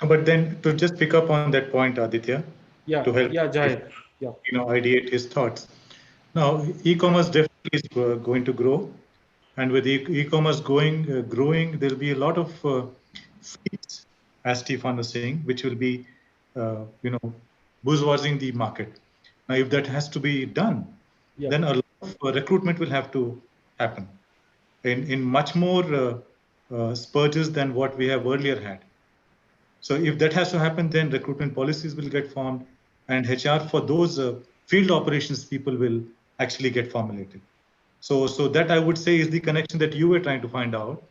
D: But then to just pick up on that point, Aditya,
B: Yeah,
D: to help
B: Jai. Yeah.
D: ideate his thoughts. Now, e-commerce definitely is going to grow, and with e-commerce growing, there'll be a lot of fleets, as Stefan was saying, which will be, bourgeoising the market. Now, if that has to be done, then a lot of recruitment will have to happen in much more spurges than what we have earlier had. So if that has to happen, then recruitment policies will get formed, and HR for those field operations people will actually get formulated. So that, I would say, is the connection that you were trying to find out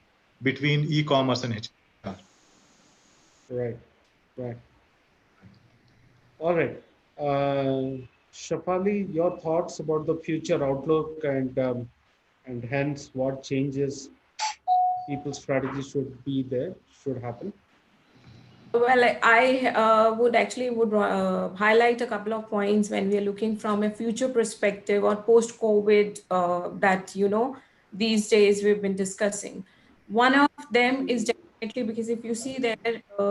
D: between e-commerce and HR.
B: Right. All right. Shafali, your thoughts about the future outlook, and hence what changes people's strategy should happen?
E: Well, I would highlight a couple of points when we are looking from a future perspective or post-COVID that, these days we've been discussing. One of them is definitely, because if you see there,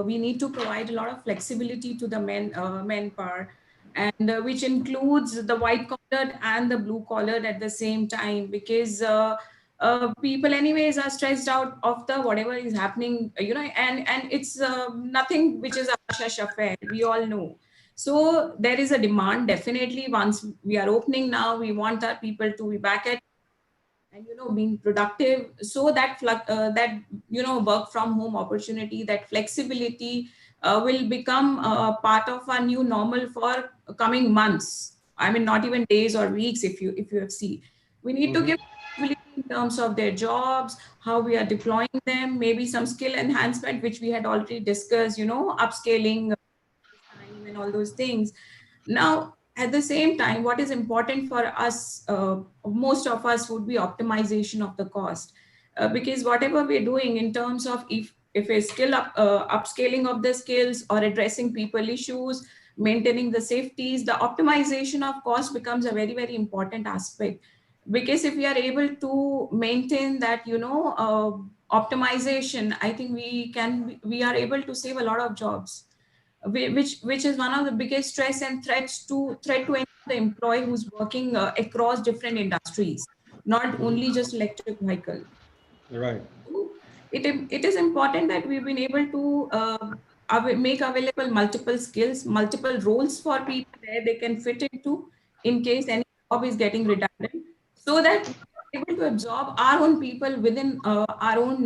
E: we need to provide a lot of flexibility to the manpower, and which includes the white collared and the blue collared at the same time, because people anyways are stressed out of the whatever is happening, and it's nothing which is a hush affair, we all know. So there is a demand, definitely. Once we are opening now, we want our people to be back at and being productive, so that work from home opportunity, that flexibility will become a part of our new normal for coming months. I mean, not even days or weeks. If you have seen, we need to give flexibility in in terms of their jobs, how we are deploying them, maybe some skill enhancement, which we had already discussed, upscaling time and all those things. Now, at the same time, what is important for us, most of us, would be optimization of the cost. Because whatever we're doing in terms of if a upscaling of the skills or addressing people issues, maintaining the safeties, the optimization of cost becomes a very, very important aspect. Because if we are able to maintain that, optimization, I think we are able to save a lot of jobs, which is one of the biggest stress and threat to any the employee who's working across different industries, not only just electric vehicle.
B: Right.
E: It is important that we've been able to make available multiple skills, multiple roles for people where they can fit into in case any job is getting redundant, so that we are able to absorb our own people within our own,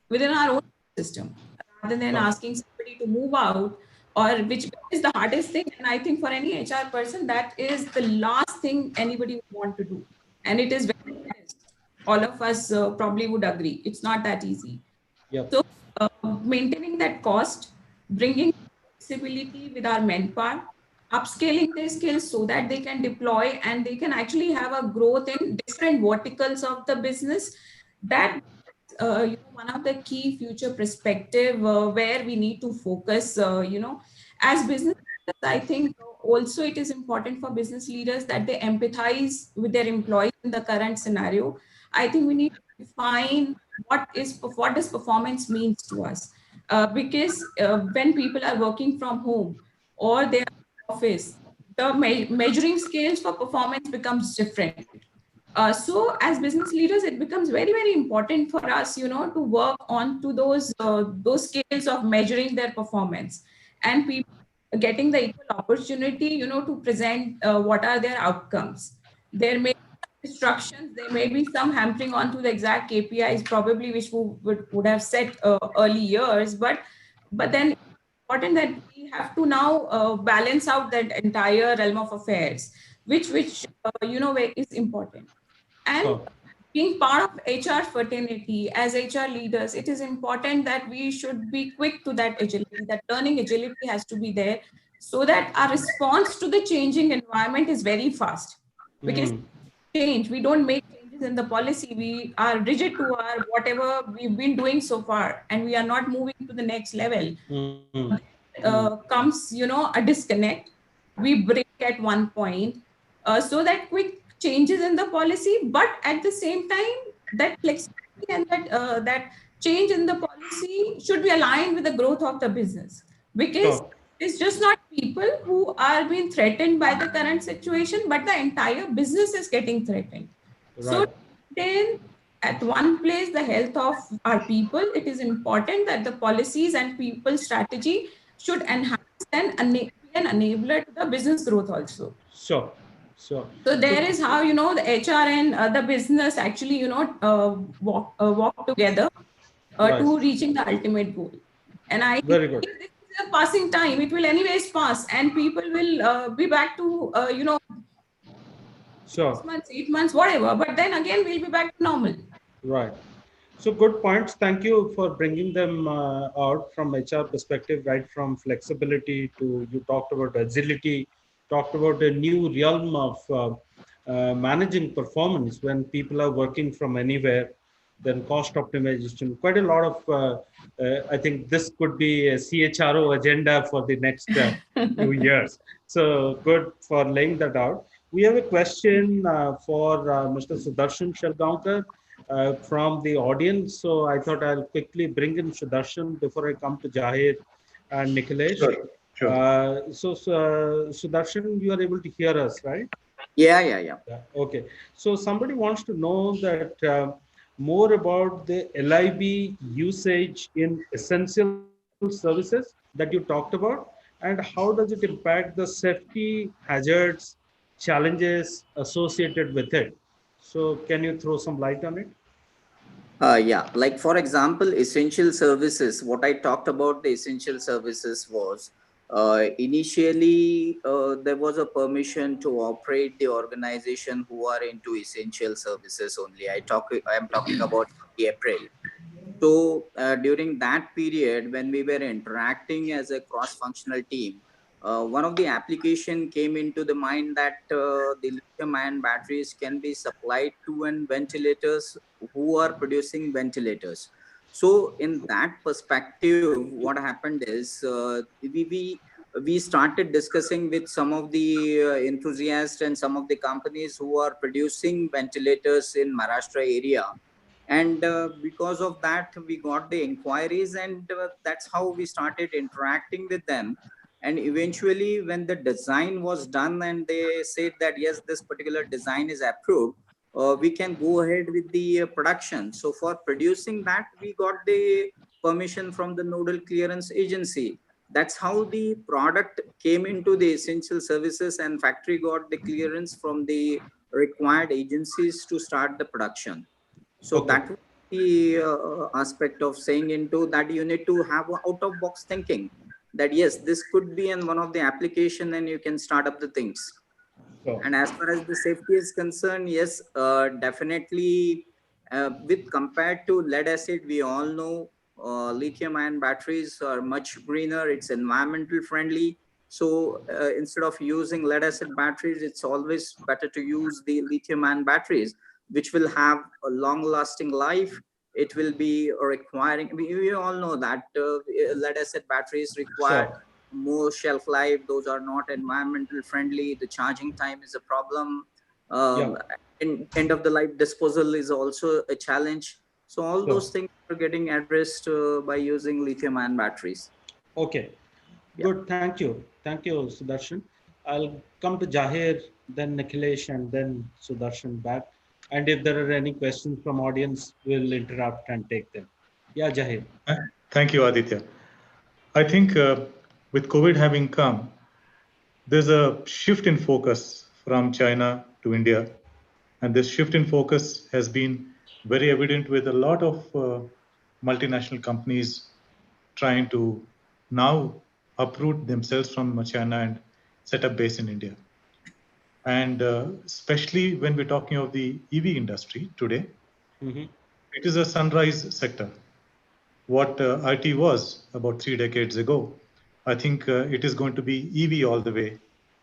E: within our own system, rather than asking somebody to move out, or which is the hardest thing. And I think for any HR person, that is the last thing anybody would want to do. And it is very honest. All of us probably would agree. It's not that easy.
B: Yep.
E: So maintaining that cost, bringing flexibility with our manpower, upscaling their skills so that they can deploy and they can actually have a growth in different verticals of the business. That one of the key future perspective where we need to focus. As business leaders, I think also it is important for business leaders that they empathize with their employees in the current scenario. I think we need to define what does performance means to us, because when people are working from home or they are in office, the measuring scales for performance becomes different. So as business leaders, it becomes very, very important for us, to work on to those scales of measuring their performance, and people getting the equal opportunity, to present what are their outcomes. There may be instructions, there may be some hampering on to the exact KPIs, probably which would have set early years, but then it's important that we have to now balance out that entire realm of affairs, is important. And
B: Sure.
E: being part of HR fraternity as HR leaders, it is important that we should be quick to that agility, that learning agility has to be there, so that our response to the changing environment is very fast. Because change, we don't make changes in the policy, we are rigid to our whatever we've been doing so far, and we are not moving to the next level. Comes, a disconnect. We break at one point, so that quick changes in the policy, but at the same time, that flexibility and that change in the policy should be aligned with the growth of the business, because
B: Sure.
E: it's just not people who are being threatened by the current situation, but the entire business is getting threatened. So
B: Right.
E: then at one place, the health of our people, it is important that the policies and people strategy should enhance and be an enabler to the business growth also.
B: Sure. Sure.
E: So there
B: So,
E: is how, the HR and the business actually, walk together
B: right.
E: to reaching the ultimate goal. And I think
B: Very good.
E: this is a passing time. It will anyways pass, and people will be back to, 6
B: Sure.
E: months, 8 months, whatever. But then again, we'll be back to normal.
B: Right. So good points. Thank you for bringing them out from HR perspective, right from flexibility to you talked about agility, talked about a new realm of managing performance when people are working from anywhere, then cost optimization. Quite a lot of, I think this could be a CHRO agenda for the next few years. So good for laying that out. We have a question for Mr. Sudarshan Shalgaonkar from the audience. So I thought I'll quickly bring in Sudarshan before I come to Jahir and Nikhilesh.
C: Sure, sure.
B: Sudarshan, you are able to hear us, right?
G: Yeah.
B: Yeah. Okay. So somebody wants to know that more about the LIB usage in essential services that you talked about, and how does it impact the safety hazards, challenges associated with it. So can you throw some light on it?
G: Yeah, like for example, essential services. What I talked about the essential services was Initially, there was a permission to operate the organization who are into essential services only. I am talking about April. So during that period, when we were interacting as a cross-functional team, one of the application came into the mind that the lithium-ion batteries can be supplied to and ventilators who are producing ventilators. So in that perspective, what happened is we started discussing with some of the enthusiasts and some of the companies who are producing ventilators in Maharashtra area, and because of that we got the inquiries, and that's how we started interacting with them. And eventually when the design was done and they said that yes, this particular design is approved, we can go ahead with the production. So for producing that, we got the permission from the nodal clearance agency. That's how the product came into the essential services, and factory got the clearance from the required agencies to start the production. So
B: Okay.
G: that was the aspect of saying into that you need to have out of box thinking, that yes, this could be in one of the application and you can start up the things.
B: Sure.
G: And as far as the safety is concerned, yes, definitely, with compared to lead acid, we all know lithium ion batteries are much greener, it's environmental friendly. So instead of using lead acid batteries, it's always better to use the lithium ion batteries, which will have a long lasting life. It will be requiring, we all know that lead acid batteries require
B: Sure.
G: more shelf life. Those are not environmental friendly. The charging time is a problem.
B: Yeah.
G: End of the life disposal is also a challenge. So all
B: Sure.
G: those things are getting addressed by using lithium ion batteries.
B: Okay.
G: Yeah.
B: Good. Thank you, Sudarshan. I'll come to Jahir, then Nikhilesh, and then Sudarshan back. And if there are any questions from audience, we'll interrupt and take them. Yeah, Jahir.
D: Thank you, Aditya. I think with COVID having come, there's a shift in focus from China to India. And this shift in focus has been very evident with a lot of multinational companies trying to now uproot themselves from China and set up base in India. And especially when we're talking of the EV industry today,
B: Mm-hmm.
D: it is a sunrise sector. What IT was about 3 decades ago, I think it is going to be EV all the way,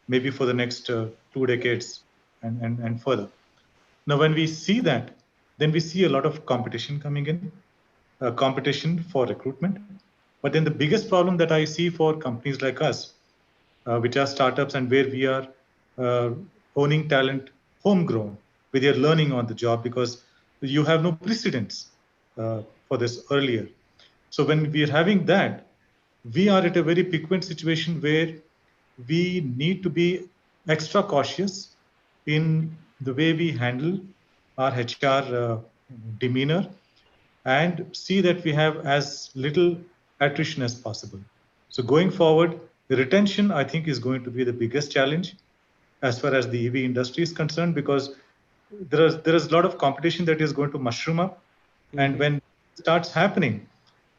D: maybe for the next 2 decades and further. Now, when we see that, then we see a lot of competition coming in, competition for recruitment. But then the biggest problem that I see for companies like us, which are startups and where we are uh, owning talent homegrown, where you're learning on the job because you have no precedence for this earlier. So when we are having that, we are at a very piquant situation where we need to be extra cautious in the way we handle our HR demeanor and see that we have as little attrition as possible. So going forward, the retention, I think, is going to be the biggest challenge as far as the EV industry is concerned, because there is a lot of competition that is going to mushroom up. And
B: Mm-hmm.
D: when it starts happening,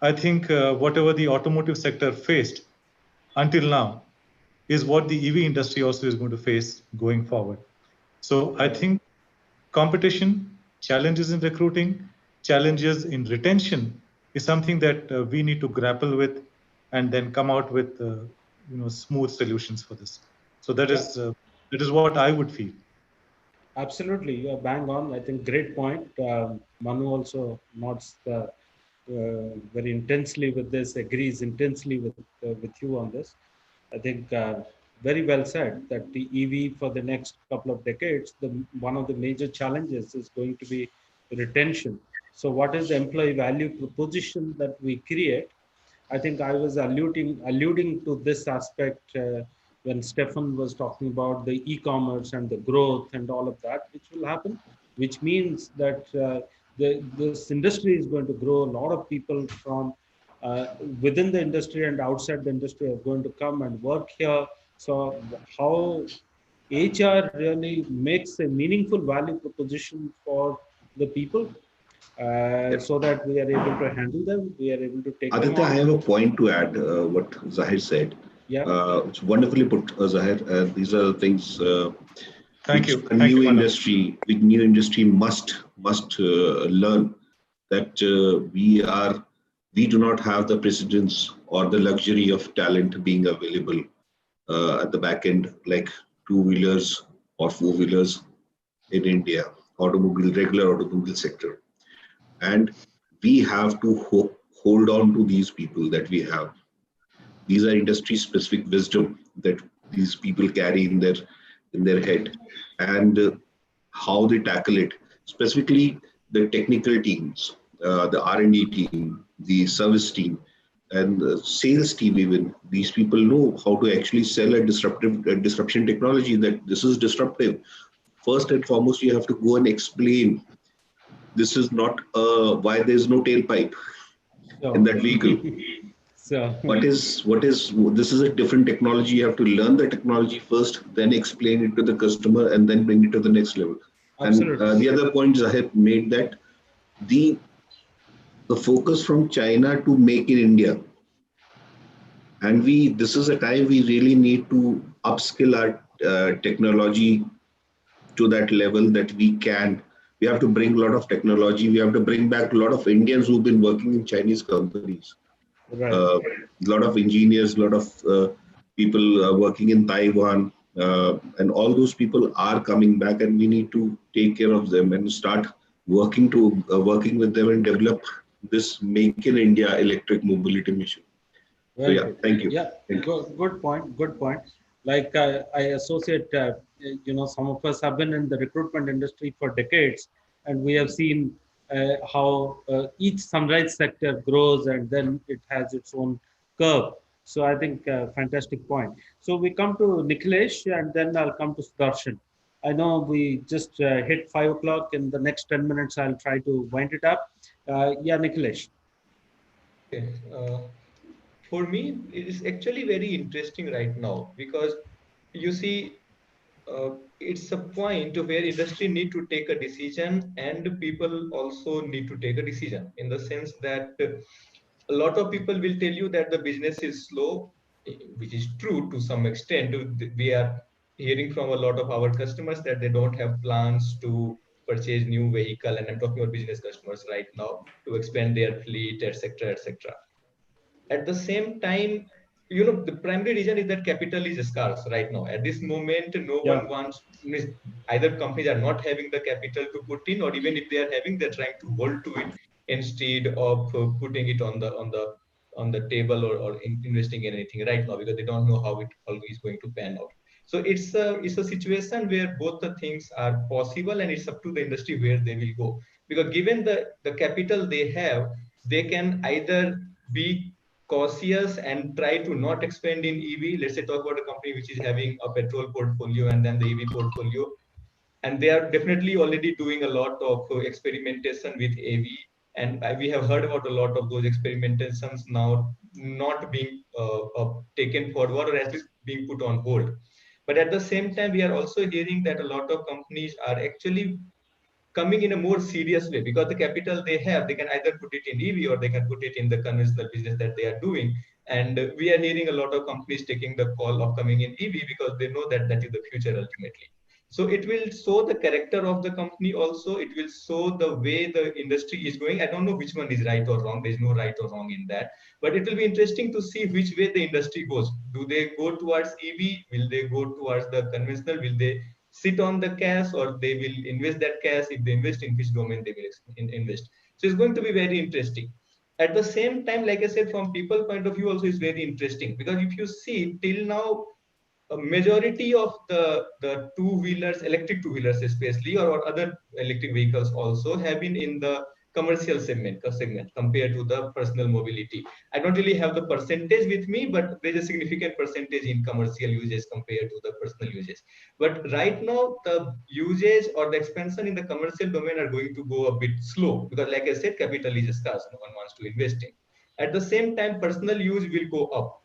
D: I think whatever the automotive sector faced until now is what the EV industry also is going to face going forward. So I
B: Right.
D: think competition, challenges in recruiting, challenges in retention is something that we need to grapple with and then come out with smooth solutions for this. So
B: Yeah.
D: that is what I would feel.
B: Absolutely, you're bang on. I think great point. Manu also nods very intensely with this, agrees intensely with you on this. I think very well said that the EV for the next couple of decades, one of the major challenges is going to be retention. So, what is the employee value proposition that we create? I think I was alluding to this aspect when Stefan was talking about the e-commerce and the growth and all of that, which will happen, which means that this industry is going to grow. A lot of people from within the industry and outside the industry are going to come and work here. So how HR really makes a meaningful value proposition for the people
C: Yep.
B: so that we are able to handle them, we are able to take them
C: Aditya, I
B: on.
C: have a point to add what Zahir said.
B: Yeah.
C: It's wonderfully put, Zahir. These are things
D: Thank
C: which
D: you.
C: a
D: Thank
C: new
D: you, Manu.
C: industry must learn, that we do not have the precedence or the luxury of talent being available at the back end, like two-wheelers or four-wheelers in India, regular automobile sector. And we have to hold on to these people that we have. These are industry specific wisdom that these people carry in their head, and how they tackle it. Specifically, the technical teams, the R&D team, the service team, and the sales team. Even these people know how to actually sell a disruption technology, that this is disruptive. First and foremost, you have to go and explain this is not why there is no tailpipe in
B: So,
C: that vehicle.
B: so
C: What is this is a different technology. You have to learn the technology first, then explain it to the customer, and then bring it to the next level. And
B: absolutely.
C: the other points I have made, that the the focus from China to make in India, and we this is a time we really need to upskill our technology to that level that we have to bring a lot of technology. We have to bring back a lot of Indians who've been working in Chinese companies.
B: Right.
C: A lot of engineers, a lot of people working in Taiwan, and all those people are coming back, and we need to take care of them and start working with them and develop this Make in India electric mobility mission. So
B: Very
C: yeah,
B: good.
C: thank you.
B: Yeah,
C: Thank you.
B: good point. Good point. Like I associate, some of us have been in the recruitment industry for decades, and we have seen how each sunrise sector grows, and then it has its own curve. So I think fantastic point. So we come to Nikhilesh, and then I'll come to Sudarshan. I know we just hit 5 o'clock. In the next 10 minutes, I'll try to wind it up. Yeah, Nikhilesh.
A: Okay. For me, it is actually very interesting right now because you see, it's a point where industry need to take a decision and people also need to take a decision, in the sense that a lot of people will tell you that the business is slow, which is true to some extent. We are hearing from a lot of our customers that they don't have plans to purchase new vehicle, and I'm talking about business customers right now, to expand their fleet, etc., etc. At the same time, the primary reason is that capital is scarce right now. At this moment, no
B: Yeah.
A: one wants, either companies are not having the capital to put in, or even if they are having, they're trying to hold to it instead of putting it on the table, or investing in anything right now, because they don't know how it all is going to pan out. So it's a situation where both the things are possible, and it's up to the industry where they will go. Because given the capital they have, they can either be cautious and try to not expand in EV. Let's say talk about a company which is having a petrol portfolio and then the EV portfolio, and they are definitely already doing a lot of experimentation with AV. And we have heard about a lot of those experimentations now not being taken forward, or at least being put on hold. But at the same time, we are also hearing that a lot of companies are actually coming in a more serious way, because the capital they have, they can either put it in EV or they can put it in the conventional business that they are doing. And we are hearing a lot of companies taking the call of coming in EV because they know that that is the future ultimately. So it will show the character of the company also. It will show the way the industry is going. I don't know which one is right or wrong. There's no right or wrong in that. But it will be interesting to see which way the industry goes. Do they go towards EV? Will they go towards the conventional? Will they sit on the cash, or they will invest that cash? If they invest, in which domain they will invest? So it's going to be very interesting. At the same time, like I said, from people point of view also is very interesting, because if you see till now, a majority of the two-wheelers, electric two-wheelers especially, or other electric vehicles also, have been in the commercial segment compared to the personal mobility. I don't really have the percentage with me, but there's a significant percentage in commercial usage compared to the personal usage. But right now, the usage or the expansion in the commercial domain are going to go a bit slow, because like I said, capital is scarce. No one wants to invest in. At the same time, personal use will go up.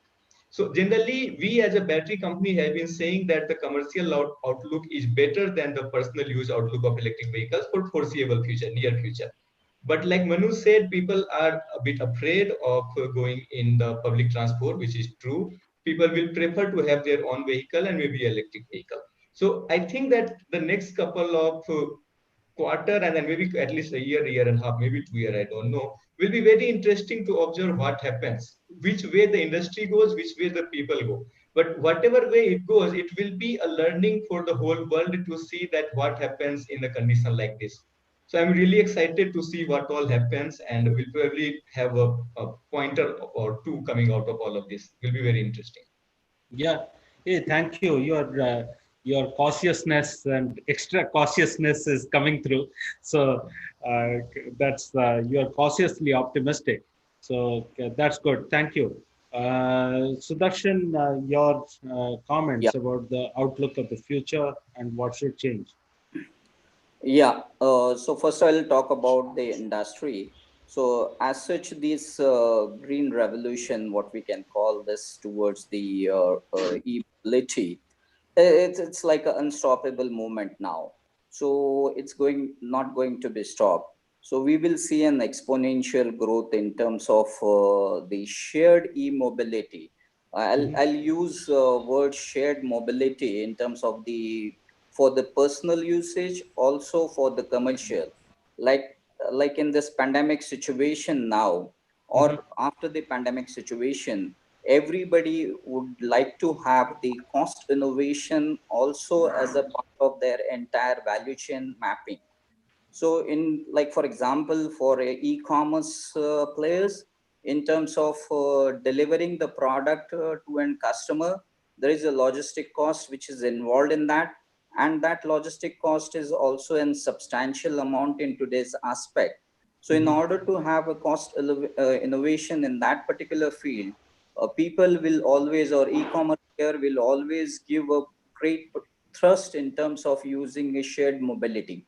A: So generally, we as a battery company have been saying that the commercial outlook is better than the personal use outlook of electric vehicles for foreseeable future, near future. But like Manu said, people are a bit afraid of going in the public transport, which is true. people will prefer to have their own vehicle and maybe electric vehicle. So I think that the next couple of quarter and then maybe at least a year and a half, maybe 2 years, I don't know, will be very interesting to observe what happens, which way the industry goes, which way the people go. But whatever way it goes, it will be a learning for the whole world to see that what happens in a condition like this. So I'm really excited to see what all happens, and we'll probably have a pointer or two coming out of all of this. Will be very interesting.
B: Yeah. Hey, thank you. Your cautiousness and extra cautiousness is coming through. So that's you're cautiously optimistic. So that's good. Thank you. Sudarshan, your
G: Yeah.
B: comments about the outlook of the future and what should change.
G: Yeah. So first I'll talk about the industry. So as such, this green revolution, what we can call this towards the e-mobility, it's like an unstoppable movement now. So it's not going to be stopped. So we will see an exponential growth in terms of the shared e-mobility. I'll use word shared mobility in terms of the for the personal usage, also for the commercial, like like in this pandemic situation now,
B: Mhm.
G: or after the pandemic situation, everybody would like to have the cost innovation also as a part of their entire value chain mapping. So in, like, for example, for e-commerce players, in terms of delivering the product to an customer, there is a logistic cost which is involved in that. And that logistic cost is also a substantial amount in today's aspect. So in order to have a innovation in that particular field, people will always, or e-commerce player will always give a great thrust in terms of using a shared mobility.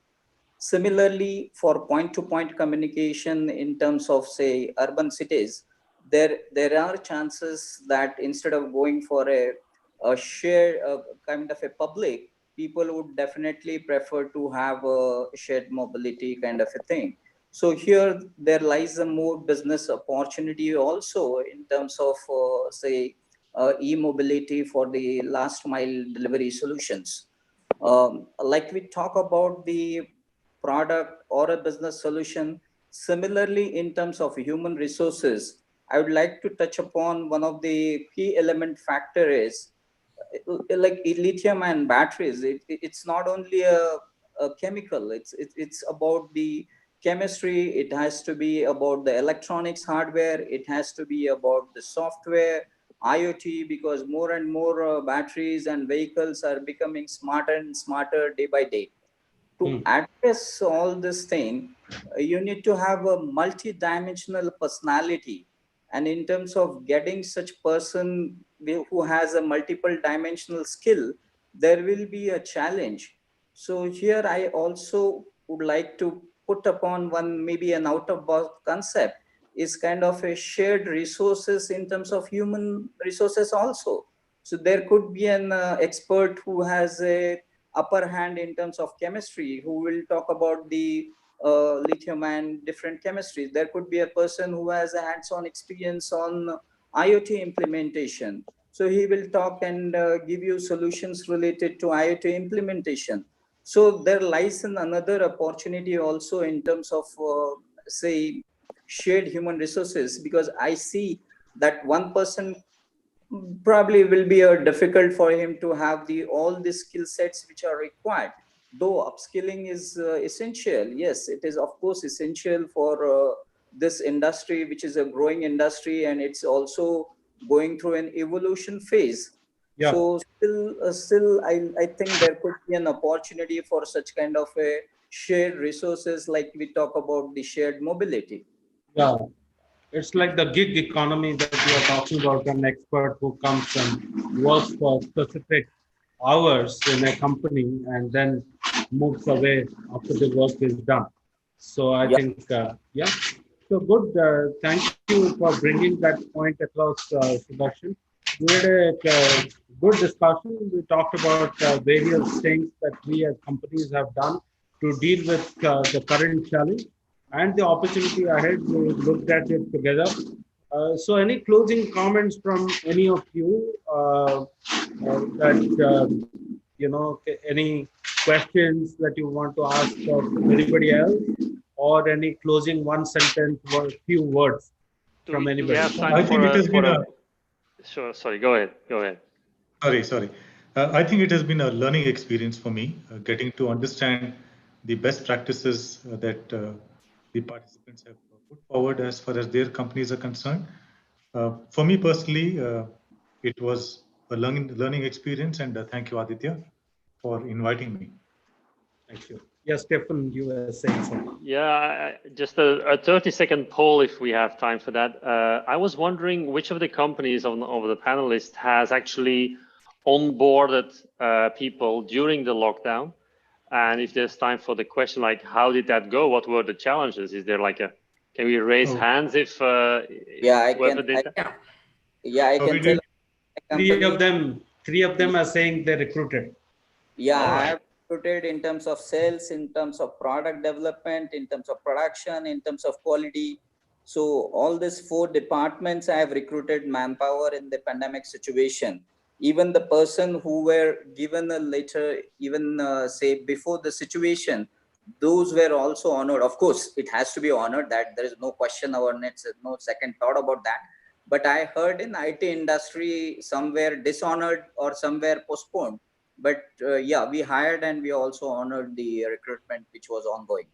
G: Similarly, for point-to-point communication in terms of, say, urban cities, there are chances that instead of going for a shared kind of a public, people would definitely prefer to have a shared mobility kind of a thing. So here there lies a more business opportunity also in terms of, say, e-mobility for the last mile delivery solutions. Like we talk about the product or a business solution. Similarly, in terms of human resources, I would like to touch upon one of the key element factor is like lithium and batteries. It's not only a chemical, it's about the chemistry. It has to be about the electronics hardware. It has to be about the software, IoT, because more and more batteries and vehicles are becoming smarter and smarter day by day. To
B: Mm.
G: address all this thing, you need to have a multi-dimensional personality. And in terms of getting such person who has a multiple dimensional skill, there will be a challenge. So here I also would like to put upon one, maybe an out of box concept, is kind of a shared resources in terms of human resources also. So there could be an expert who has a upper hand in terms of chemistry, who will talk about the lithium and different chemistries. There could be a person who has a hands-on experience on IoT implementation. So he will talk and give you solutions related to IoT implementation. So there lies in another opportunity also in terms of, say, shared human resources, because I see that one person probably will be difficult for him to have the all the skill sets which are required. Though upskilling is essential, yes, it is of course essential for this industry, which is a growing industry, and it's also going through an evolution phase.
B: Yeah.
G: So I think there could be an opportunity for such kind of a shared resources, like we talk about the shared mobility.
B: Yeah. It's like the gig economy that we are talking about, an expert who comes and works for specific hours in a company and then moves away after the work is done. So I
G: Yeah.
B: think, yeah. So good. Thank you for bringing that point across, Sudarshan. We had a good discussion. We talked about various things that we as companies have done to deal with the current challenge and the opportunity ahead. We looked at it together. So any closing comments from any of you that, any questions that you want to ask of anybody else, or any closing one sentence or few words from
F: Do we
B: anybody?
F: have time
D: I think it has been a
F: Sure, sorry, go ahead. Go ahead.
D: sorry. I think it has been a learning experience for me, getting to understand the best practices that the participants have put forward as far as their companies are concerned. For me personally, it was a learning experience, and thank you, Aditya, for inviting me.
B: Thank you. Yes, Stephen, you were saying something.
F: Yeah, just a 30-second poll if we have time for that. I was wondering which of the companies of the panelists has actually onboarded people during the lockdown, and if there's time for the question, like how did that go? What were the challenges? Is there like can we raise hands if
G: Yeah,
F: whoever did that?
G: I
D: So we
G: can tell
D: did.
B: Three of them are saying they recruited.
G: Yeah,
F: All
G: I
F: right.
G: have recruited in terms of sales, in terms of product development, in terms of production, in terms of quality. So all these four departments, I have recruited manpower in the pandemic situation. Even the person who were given a letter, even say before the situation, those were also honored. Of course, it has to be honored, that there is no question about it, no second thought about that. But I heard in IT industry, somewhere dishonored or somewhere postponed. But yeah, we hired and we also honored the recruitment which was ongoing.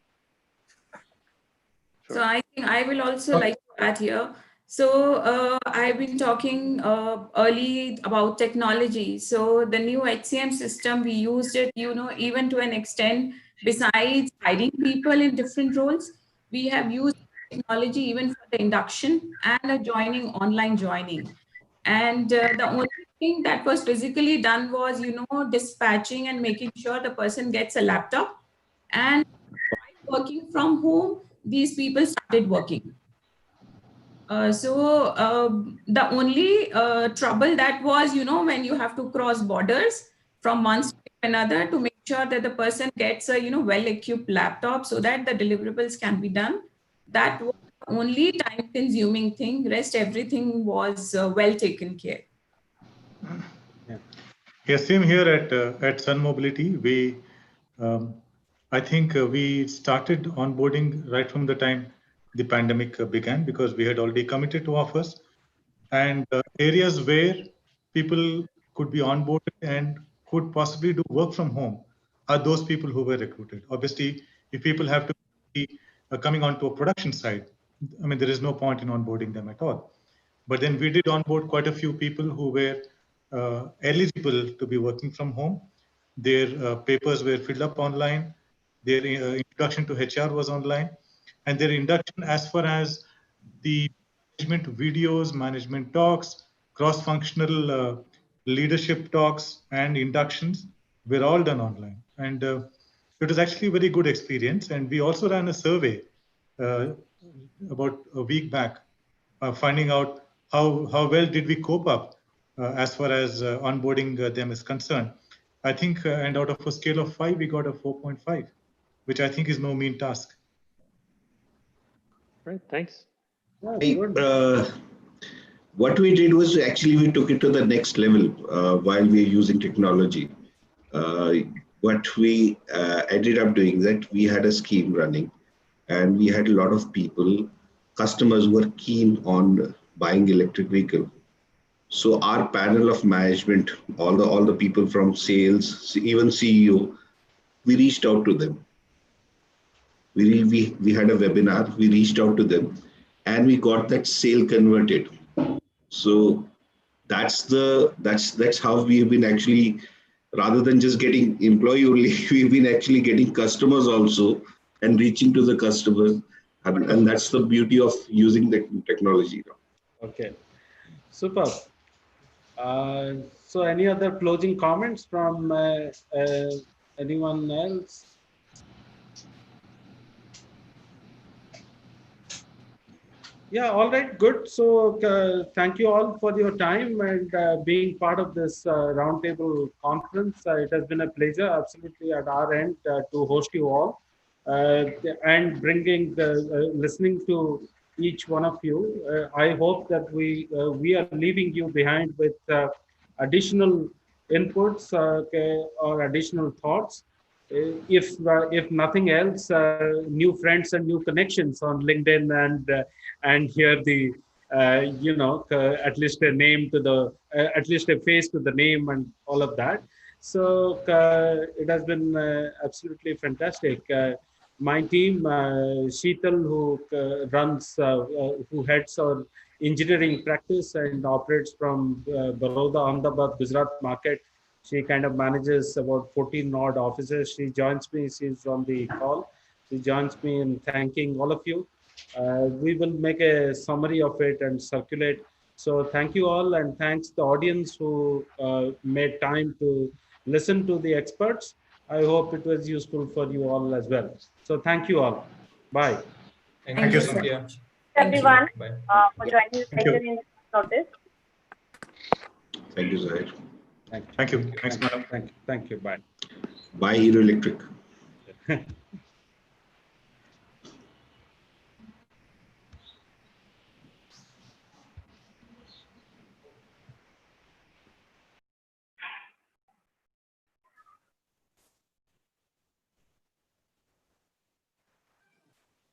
E: So I think I will also like to add here. So I've been talking early about technology. So the new HCM system, we used it, even to an extent, besides hiring people in different roles, we have used technology even for the induction and online joining. And the only thing that was physically done was, dispatching and making sure the person gets a laptop. And while working from home, these people started working. The only trouble that was, when you have to cross borders from one state to another to make sure that the person gets a, well-equipped laptop so that the deliverables can be done. That was the only time-consuming thing. Rest, everything was well taken care.
D: Yeah, same here at Sun Mobility. I think we started onboarding right from the time the pandemic began, because we had already committed to offers, and areas where people could be onboarded and could possibly do work from home are those people who were recruited. Obviously, if people have to be coming onto a production side, I mean, there is no point in onboarding them at all. But then we did onboard quite a few people who were eligible to be working from home. Their papers were filled up online. Their introduction to HR was online. And their induction as far as the management videos, management talks, cross-functional leadership talks, and inductions were all done online. And it was actually a very good experience. And we also ran a survey about a week back, finding out how well did we cope up as far as onboarding them is concerned. I think, and out of a scale of 5, we got a 4.5, which I think is no mean task.
F: Great, thanks.
C: What we did was actually we took it to the next level while we are using technology. What we ended up doing that we had a scheme running, and we had a lot of people, customers who were keen on buying electric vehicle. So our panel of management, all the people from sales, even CEO, we reached out to them. We had a webinar, we reached out to them, and we got that sale converted. So that's how we've been actually, rather than just getting employee only, we've been actually getting customers also and reaching to the customers, and that's the beauty of using the technology now.
B: Okay, super. So any other closing comments from anyone else? Yeah, all right, good. So thank you all for your time and being part of this roundtable conference. It has been a pleasure, absolutely, at our end to host you all and bringing listening to each one of you. I hope that we are leaving you behind with additional inputs or additional thoughts. If nothing else, new friends and new connections on LinkedIn, and here the at least a name to the at least a face to the name and all of that. So it has been absolutely fantastic. My team, Sheetal, who heads our engineering practice and operates from Baroda, Ahmedabad, Gujarat market. She kind of manages about 14 odd offices. She joins me. She's on the call. She joins me in thanking all of you. We will make a summary of it and circulate. So thank you all, and thanks the audience who made time to listen to the experts. I hope it was useful for you all as well. So thank you all. Bye.
A: Thank
D: you
A: you,
D: so much.
A: Cynthia.
H: Everyone
A: Bye.
H: for joining the
D: Thank you.
H: session in of this.
C: Thank you, Zahir.
B: Thank you.
D: Thank you. Thanks, madam.
B: Thank you. Thank you. Bye.
C: Bye, Hero Electric.